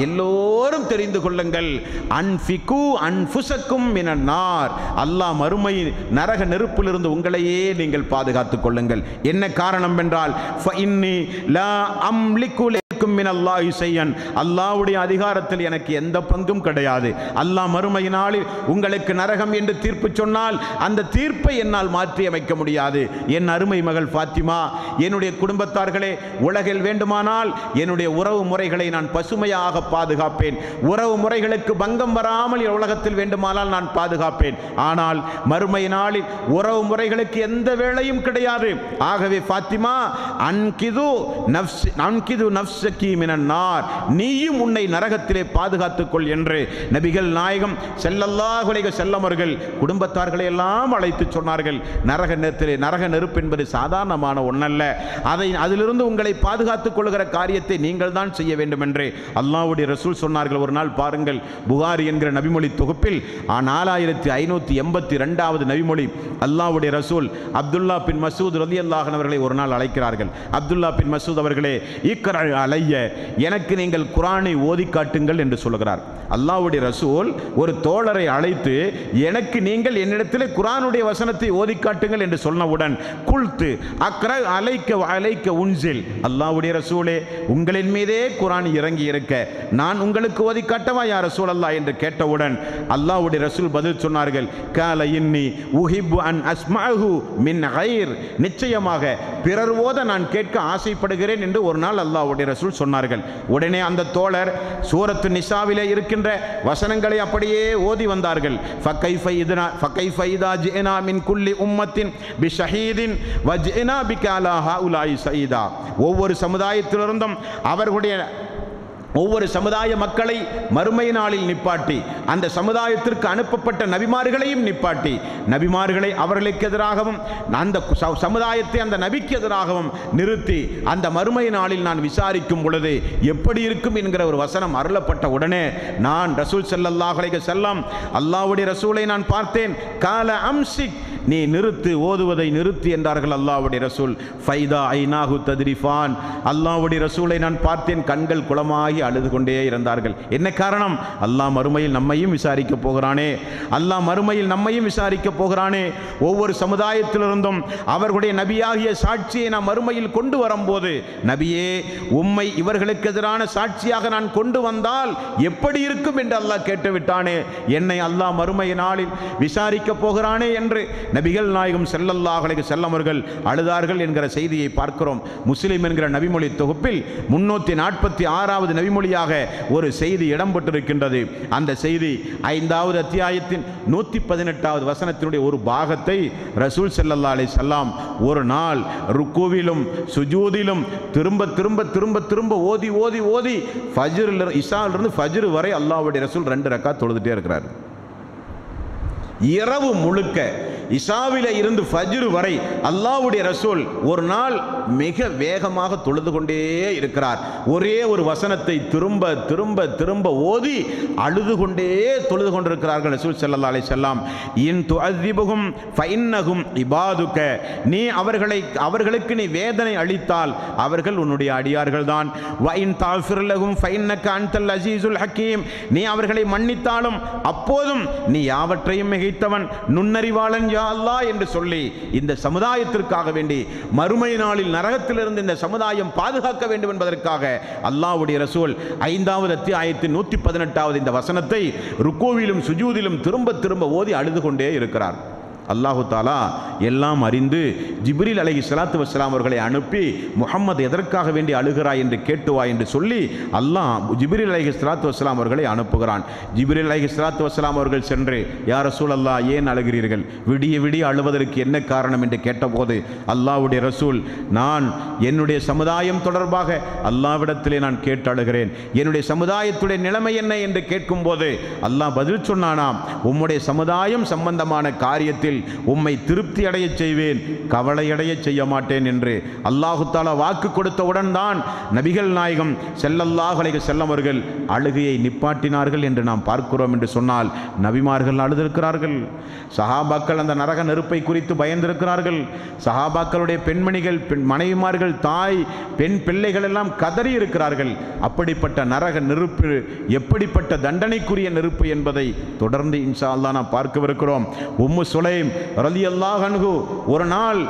எல்லோரும் தெரிந்து கொள்ளுங்கள், அன்ஃபிகு அன்ஃபுஸக்கும் மினன் நார், அல்லாஹ் மறுமை நரக நெருப்பிலிருந்து உங்களையே நீங்கள் பாதுகாத்துக் கொள்ளுங்கள். என்ன காரணம் என்றால், ஃபஇன்னி லா அம்லிகு மினல்லாஹி ஷைஅன், அல்லாஹ்வுடைய அதிகாரத்தில் எனக்கு எந்த பங்கும் கிடையாது. அல்லாஹ் மறுமை நாளில் உங்களுக்கு நரகம் என்று தீர்ப்பு சொன்னால் அந்த தீர்ப்பை என்னால் மாற்றி அமைக்க முடியாது. என் அருமை மகள் ஃபாத்திமா, என்னுடைய குடும்பத்தார்களே, உலகில் வேண்டுமானால் என்னுடைய உறவு முறைகளை நான் பசுமையாக பாதுகாப்பேன், உறவு முறைகளுக்கு பங்கம் வராமல் உலகத்தில் வேண்டுமானால் நான் பாதுகாப்பேன். ஆனால் மறுமை நாளில் உறவு முறைகளுக்கு எந்த வேளையும் கிடையாது. ஆகவே ஃபாத்திமா, அன்கிது நஃப்ஸ் நீயும் உன்னை நரகத்திலே பாதுகாத்துக் கொள் என்று நபிகள் நாயகம் ஸல்லல்லாஹு அலைஹி வஸல்லம் அவர்கள் குடும்பத்தார்களை எல்லாம் அழைத்து சொன்னார்கள். நரக நெருப்பு என்பது சாதாரணமான ஒன்றல்ல, அதிலிருந்து உங்களை பாதுகாத்துக் கொள்கிற காரியத்தை நீங்கள் தான் செய்ய வேண்டும் என்று அல்லாஹ்வுடைய ரசூல் சொன்னார்கள். ஒரு நாள் பாருங்கள், புகாரி என்கிற நபிமொழி தொகுப்பில் 4582வது நபிமொழி, அல்லாஹ்வுடைய ரசூல் அப்துல்லா பின் மசூத் ரலியல்லாஹு அன்ஹு அவர்களை ஒரு நாள் அழைக்கிறார்கள். அப்துல்லா பின் மசூத் அவர்களே, இக்ரா அலைய, எனக்கு நீங்கள் குர்ஆனை ஓதி காட்டுங்கள் என்று சொல்கிறார். அல்லாஹ்வுடைய ரசூல் ஒரு தோழரை அழைத்து, எனக்கு நீங்கள் என்னிடத்தில் குர்ஆனுடைய வசனத்தை ஓதி காட்டுங்கள் என்று சொன்னவுடன், குல்து அக்ரா அலைக்க அலைக்க உன்சில், அல்லாஹ்வுடைய ரசூலே, உங்களின் மீதே குர்ஆன் இறங்கி இருக்க நான் உங்களுக்கு ஓதி காட்டவா யா ரசூலல்லாஹ் என்று கேட்டவுடன் அல்லாஹ்வுடைய ரசூல் பதில் சொன்னார்கள், கால இன்னி உஹிப்பு அன் அஸ்மஅஹு மின் கைர், நிச்சயமாக பிறர் ஓத நான் கேட்க ஆசைப்படுகிறேன் என்று ஒரு நாள் அல்லாஹ்வுடைய ரசூல் சொன்னார்கள். உடனே அந்த தோழர் சூரத்து நிசாவிலே இருக்கின்ற வசனங்களை அப்படியே ஓதி வந்தார்கள். ஃபகைஃப இதா ஜினா மின் குல்லி உம்மத்தின் பிஷஹீதின் வஜ்னா பிக அலா ஹாஉலாஇ ஸஈதா, ஒவ்வொரு சமுதாயத்திலிருந்தும் அவர்களுடைய ஒவ்வொரு சமுதாய மக்களை மறுமை நாளில் நிப்பாட்டி, அந்த சமுதாயத்திற்கு அனுப்பப்பட்ட நபிமார்களையும் நிப்பாட்டி, நபிமார்களை அவர்களுக்கு எதிராகவும் அந்த சமுதாயத்தை அந்த நபிக்கு எதிராகவும் நிறுத்தி அந்த மறுமை நாளில் நான் விசாரிக்கும் பொழுது எப்படி இருக்கும் என்கிற ஒரு வசனம் அருளப்பட்ட உடனே நான் ரசூல் ஸல்லல்லாஹு அலைஹி வஸல்லம் அல்லாஹ்வுடைய ரசூலை நான் பார்த்தேன். கால அம்சிக், நீ நிறுத்து, ஓதுவதை நிறுத்து என்றார்கள் அல்லாஹ்வுடைய ரசூல். ஃபைதா ஐனாஹு தத்ரிஃபான், அல்லாஹ்வுடைய ரசூலை நான் பார்த்தேன், கண்கள் குளமாகி அழுது கொண்டே இருந்தார்கள். என்ன காரணம்? அல்லாஹ் மறுமையில் நம்மையும் விசாரிக்க போகிறானே, அல்லாஹ் மறுமையில் நம்மையும் விசாரிக்க போகிறானே. ஒவ்வொரு சமுதாயத்திலிருந்தும் அவர்களுடைய நபியாகிய சாட்சியை நாம் மறுமையில் கொண்டு வரும்போது, நபியே உம்மை இவர்களுக்கு எதிரான சாட்சியாக நான் கொண்டு வந்தால் எப்படி இருக்கும் என்று அல்லாஹ் கேட்டுவிட்டானே, என்னை அல்லாஹ் மறுமை நாளில் விசாரிக்க போகிறானே என்று நபிகள் நாயகம் ஸல்லல்லாஹு அலைஹி வஸல்லம் அவர்கள் அழுதார்கள் என்கிற செய்தியை பார்க்கிறோம். முஸ்லிம் என்கிற நபிமொழி தொகுப்பில் 346வது நபிமொழியாக ஒரு செய்தி இடம்பெற்றிருக்கின்றது. அந்த செய்தி 5வது அத்தியாயத்தின் 118வது வசனத்தினுடைய ஒரு பாகத்தை ரசூல் ஸல்லல்லாஹு அலைஹி வஸல்லம் ஒரு நாள் ருக்குவிலும் சுஜூதிலும் திரும்ப திரும்ப திரும்ப திரும்ப ஓதி ஓதி ஓதி இஷாவிலிருந்து ஃபஜ்ர் வரை அல்லாஹ்வுடைய ரசூல் 2 ரக்காத் தொழுதுட்டே இருக்கிறார். இரவு முழுக்க இஷாவில இருந்து ஃபஜ்ர் வரை அல்லாஹ்வுடைய ரசூல் ஒரு நாள் மிக வேகமாக தொழுது கொண்டே இருக்கிறார். ஒரே ஒரு வசனத்தை திரும்ப திரும்ப திரும்ப ஓதி அழுது கொண்டே தொழுது கொண்டிருக்கிறார்கள் ரசூல் ஸல்லல்லாஹு அலைஹி வஸல்லம். இன் துஅذிபுஹும் ஃபஇன்னஹும் இபாதுக, நீ அவர்களுக்கு நீ வேதனை அளித்தால் அவர்கள் உன்னுடைய அடியார்கள் தான். வ இன் தஃபிர் லஹும் ஃபஇன்னக அன்தல் அஸீஸுல் ஹக்கீம், நீ அவர்களை மன்னித்தாலும் அப்போதும் நீ யாவற்றையும் மிகைத்தவன், நுண்ணறிவாளன் யா அல்லாஹ் என்று சொல்லி இந்த சமுதாயத்திற்காக வேண்டி மறுமை நாளில் நரகத்திலிருந்து இந்த சமுதாயம் பாதுகாக்க வேண்டும் என்பதற்காக அல்லாஹ்வுடைய ரசூல் 5வது அத்தியாயத்தின் 118வது இந்த வசனத்தை ருக்குவிலும் சுஜூதிலும் திரும்ப திரும்ப ஓதி அழுது கொண்டே இருக்கிறார். அல்லாஹு தாலா எல்லாம் அறிந்து ஜிப்ரீல் அலைஹிஸ்ஸலாத்து வஸ்ஸலாம் அவர்களை அனுப்பி முஹம்மது எதற்காக வேண்டி அழுகிறாய் என்று கேட்டுவா என்று சொல்லி அல்லாஹ் ஜிப்ரீல் அலைஹிஸ்ஸலாத்து வஸ்ஸலாம் அவர்களை அனுப்புகிறான். ஜிப்ரீல் அலைஹிஸ்ஸலாத்து வஸ்ஸலாம் அவர்கள் சென்று யா ரசூலல்லாஹ் ஏன் அழுகிறீர்கள், விடிய விடிய அழுவதற்கு என்ன காரணம் என்று கேட்டபோது அல்லாஹ்வுடைய ரசூல் நான் என்னுடைய சமுதாயம் தொடர்பாக அல்லாஹ்விடத்திலே நான் கேட்டு அழுகிறேன், என்னுடைய சமுதாயத்துடைய நிலைமை என்ன என்று கேட்கும்போது அல்லாஹ் பதில் சொன்னானாம், உம்முடைய சமுதாயம் சம்பந்தமான காரியத்தில் உம்மை திருப்தி அடைய செய்வேன், கவலையடைய செய்ய மாட்டேன் என்று அல்லாஹு தஆலா வாக்கு கொடுத்தவுடன் தான் நபிகள் நாயகம் ஸல்லல்லாஹு அலைஹி வஸல்லம் அவர்கள் அழுகையை நிப்பாட்டினார்கள் என்று நாம் பார்க்கிறோம். என்று சொன்னால் நபிமார்கள் அழுதிருக்கிறார்கள், சஹாபாக்கள் அந்த நரக நெருப்பை குறித்து பயந்திருக்கிறார்கள், சஹாபாக்களுடைய பெண்மணிகள் மனைவிமார்கள் தாய் பெண் பிள்ளைகள் எல்லாம் கதறி இருக்கிறார்கள். அப்படிப்பட்ட நரக நெருப்பு எப்படிப்பட்ட தண்டனைக்குரிய நெருப்பு என்பதை தொடர்ந்து இன்ஷா அல்லாஹ் நாம் பார்க்கவிருக்கிறோம். உம்மு சுலைம் ரலியல்லாஹு அன்ஹு ஒரு நாள்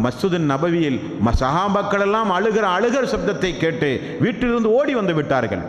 மஸ்ஜிது நபவியில் சஹாபாக்கள் எல்லாம் அழுகிற சப்தத்தை கேட்டு வீட்டிலிருந்து ஓடி வந்து விட்டார்கள்.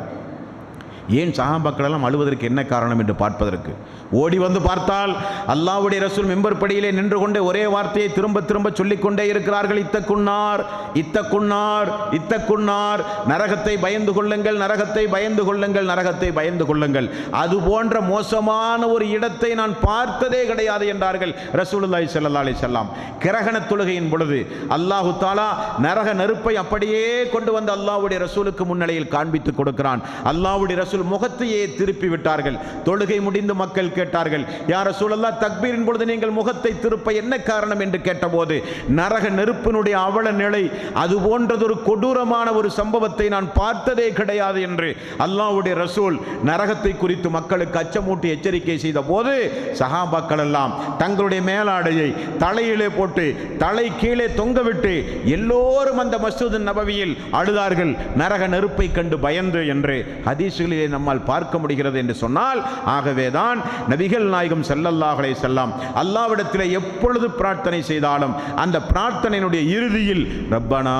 ஏன் சஹாபாக்கள் எல்லாம் அழுவதற்கு என்ன காரணம் என்று பார்ப்பதற்கு ஓடி வந்து பார்த்தால் அல்லாஹ்வுடைய ரசூல் மிம்பர் படியிலே நின்று கொண்டே ஒரே வார்த்தையை திரும்ப திரும்ப சொல்லிக்கொண்டே இருக்கிறார்கள், இத்தக்குன்னார் இத்தக்குன்னார் இத்தக்குன்னார், நரகத்தை பயந்து கொள்ளுங்கள், நரகத்தை பயந்து கொள்ளுங்கள், நரகத்தை பயந்து கொள்ளுங்கள். அது போன்ற மோசமான ஒரு இடத்தை நான் பார்த்ததே கிடையாது என்றார்கள் ரசூலுல்லாஹி ஸல்லல்லாஹு அலைஹி வஸல்லம். கிரகண தொழுகையின் பொழுது அல்லாஹு தஆலா நரக நெருப்பை அப்படியே கொண்டு வந்து அல்லாஹ்வுடைய ரசூலுக்கு முன்னிலையில் காண்பித்து கொடுக்கிறான். அல்லாஹ்வுடைய ரசூல் முகத்தையே திருப்பி விட்டார்கள். தொழுகை முடிந்து மக்கள் கேட்டார்கள், யா ரசூலல்லாஹ் தக்பீரின் பொழுது நீங்கள் முகத்தை திருப்ப என்ன காரணம் என்று கேட்டபோது நரக நெருப்பினுடைய அவல நிலை அது போன்றதொரு கொடூரமான ஒரு சம்பவத்தை நான் பார்த்ததே கிடையாது என்று அல்லாஹ்வுடைய ரசூல் நரகத்தை குறித்து மக்களுக்கு அச்சமூட்டி எச்சரிக்கை செய்த போது சஹாபாக்கள் எல்லாம் தங்களுடைய மேலாடையை தலையிலே போட்டு தலை கீழே தொங்கவிட்டு எல்லோரும் அந்த மஸ்ஜிது நபவியில் அழுதார்கள், நரக நெருப்பை கண்டு பயந்து என்று ஹதீஸ்களிலே நம்மால் பார்க்க முடிகிறது. என்று சொன்னால் ஆகவேதான் நபிகள் நாயகம் ஸல்லல்லாஹு அலைஹி வஸல்லம் அல்லாஹ்விடத்திலே எப்பொழுது பிரார்த்தனை செய்தாலும் அந்த பிரார்த்தனையினுடைய இறுதியில் ரப்பனா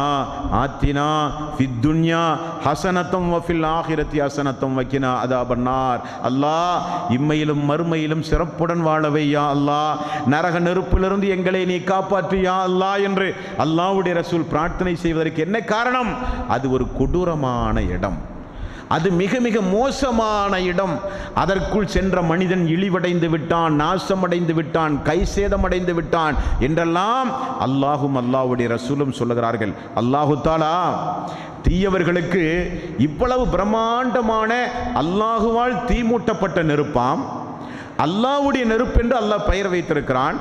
ஆத்தினா ஃபித் துன்யா ஹஸனத்தம் வ ஃபில் ஆகிரத்தி ஹஸனத்தம் வகினா அதாபன்னார், அல்லாஹ் இம்மையிலும் மறுமையிலும் சிறப்புடன் வாழவை யா அல்லாஹ், நரக நெருப்பிலிருந்து எங்களை நீ காப்பாற்று யா அல்லாஹ் என்று அல்லாஹ்வுடைய ரசூல் பிரார்த்தனை செய்வதற்கு என்ன காரணம்? அது ஒரு கொடூரமான இடம், அது மிக மிக மோசமான இடம். அதற்குள் சென்ற மனிதன் இழிவடைந்து விட்டான், நாசமடைந்து விட்டான், கை சேதமடைந்து விட்டான் என்றெல்லாம் அல்லாஹும் அல்லாஹ்வுடைய ரசூலும் சொல்லுகிறார்கள். அல்லாஹு தஆலா தீயவர்களுக்கு இவ்வளவு பிரம்மாண்டமான அல்லாஹுவால் தீமூட்டப்பட்ட நெருப்பாம், அல்லாஹ்வுடைய நெருப்பு என்று அல்லாஹ் பெயர் வைத்திருக்கிறான்.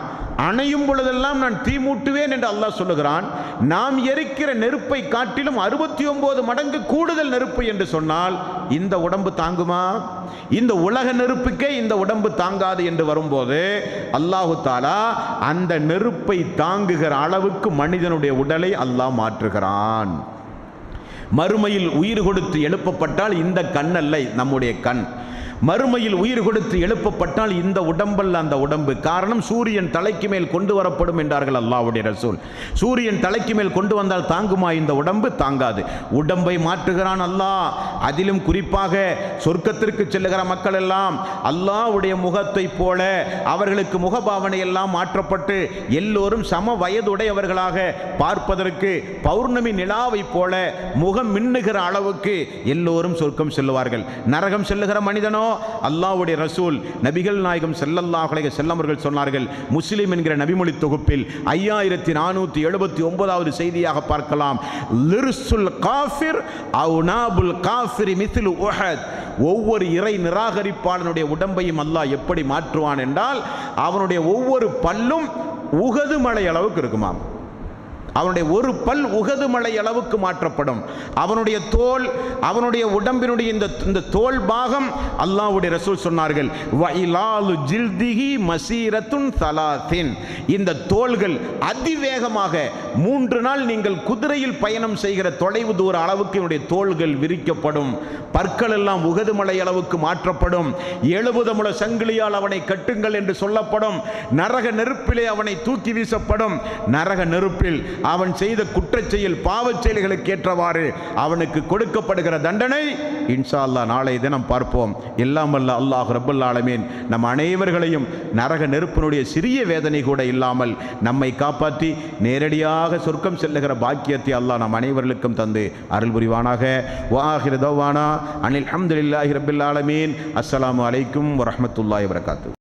அணையும் பொழுதெல்லாம் நான் தீ மூட்டுவேன் என்று அல்லாஹ் சொல்லுகிறான். நாம் எரிக்கிற நெருப்பை காட்டிலும் 69 மடங்கு கூடுதல் நெருப்பு என்று சொன்னால் இந்த உடம்பு தாங்குமா? இந்த உலக நெருப்புக்கே இந்த உடம்பு தாங்காது என்று வரும்போது அல்லாஹு தஆலா அந்த நெருப்பை தாங்குகிற அளவுக்கு மனிதனுடைய உடலை அல்லாஹ் மாற்றுகிறான். மறுமையில் உயிர் கொடுத்து எழுப்பப்பட்டால் இந்த கண் அல்ல நம்முடைய கண், மறுமையில் உயிர் கொடுத்து எழுப்பப்பட்டால் இந்த உடம்பல்ல அந்த உடம்பு. காரணம் சூரியன் தலைக்கு மேல் கொண்டு வரப்படும் என்றார்கள் அல்லாஹ்வுடைய ரசூல். சூரியன் தலைக்கு மேல் கொண்டு வந்தால் தாங்குமா இந்த உடம்பு? தாங்காது. உடம்பை மாற்றுகிறான் அல்லாஹ். அதிலும் குறிப்பாக சொர்க்கத்திற்கு செல்லுகிற மக்கள் எல்லாம் அல்லாஹ்வுடைய முகத்தை போல அவர்களுக்கு முகபாவனை எல்லாம் மாற்றப்பட்டு எல்லோரும் சம வயதுடையவர்களாக பார்ப்பதற்கு பௌர்ணமி நிலாவை போல முகம் மின்னுகிற அளவுக்கு எல்லோரும் சொர்க்கம் செல்லுவார்கள். நரகம் செல்லுகிற மனிதனோ அல்லாஹ்வுடைய ரசூல் நபிகள் நாயகம் ஸல்லல்லாஹு அலைஹி வஸல்லம் அவர்கள் சொன்னார்கள். முஸ்லிம் என்கிற நபிமொழி தொகுப்பில் 5479வது செய்தியாக பார்க்கலாம். லிர்சுல் காஃபிர் அவ் நாபுல் காஃபிரி மிஸ்லு உஹத். ஒவ்வொரு இறை நிராகரிப்பாளனுடைய உடம்பையும் அல்லாஹ் எப்படி மாற்றுவான் என்றால் அவனுடைய ஒவ்வொரு பல்லும் உஹது மலை அளவுக்கு இருக்குமாம். அவனுடைய ஒரு பல் உஹது மலை அளவுக்கு மாற்றப்படும். அவனுடைய தோல், அவனுடைய உடம்பினுடைய இந்த தோல் பாகம் அல்லாஹ்வுடைய ரசூல் சொன்னார்கள் வஇலாலு ஜில்திஹி மசீரத்துன் ஸலாத்தின். இந்த தோள்கள் அதிவேகமாக 3 நாள் நீங்கள் குதிரையில் பயணம் செய்கிற தொலைவு தூர அளவுக்கு என்னுடைய தோள்கள் விரிக்கப்படும். பற்கள் எல்லாம் உஹது மலை அளவுக்கு மாற்றப்படும். 70 முழ சங்கிலியால் அவனை கட்டுங்கள் என்று சொல்லப்படும். நரக நெருப்பிலே அவனை தூக்கி வீசப்படும். நரக நெருப்பில் அவன் செய்த குற்றச் செயல் பாவச் செயல்களுக்கு ஏற்றவாறு அவனுக்கு கொடுக்கப்படுகிற தண்டனை இன்ஷா அல்லாஹ் நாளை தினம் பார்ப்போம். எல்லாம் வல்ல அல்லாஹ் ரப்பல் ஆலமீன் நம் அனைவர்களையும் நரக நெருப்பினுடைய சிறிய வேதனை கூட இல்லாமல் நம்மை காப்பாற்றி நேரடியாக சொர்க்கம் செல்லுகிற பாக்கியத்தை அல்லாஹ் நம் அனைவர்களுக்கும் தந்து அருள் புரிவானாக. வஆகிரு தவானா அனில் ஹம்துலில்லாஹி ரப்பில் ஆலமீன். அஸ்ஸலாமு அலைக்கும் வரஹ்மத்துல்லாஹி வபரகாத்துஹு.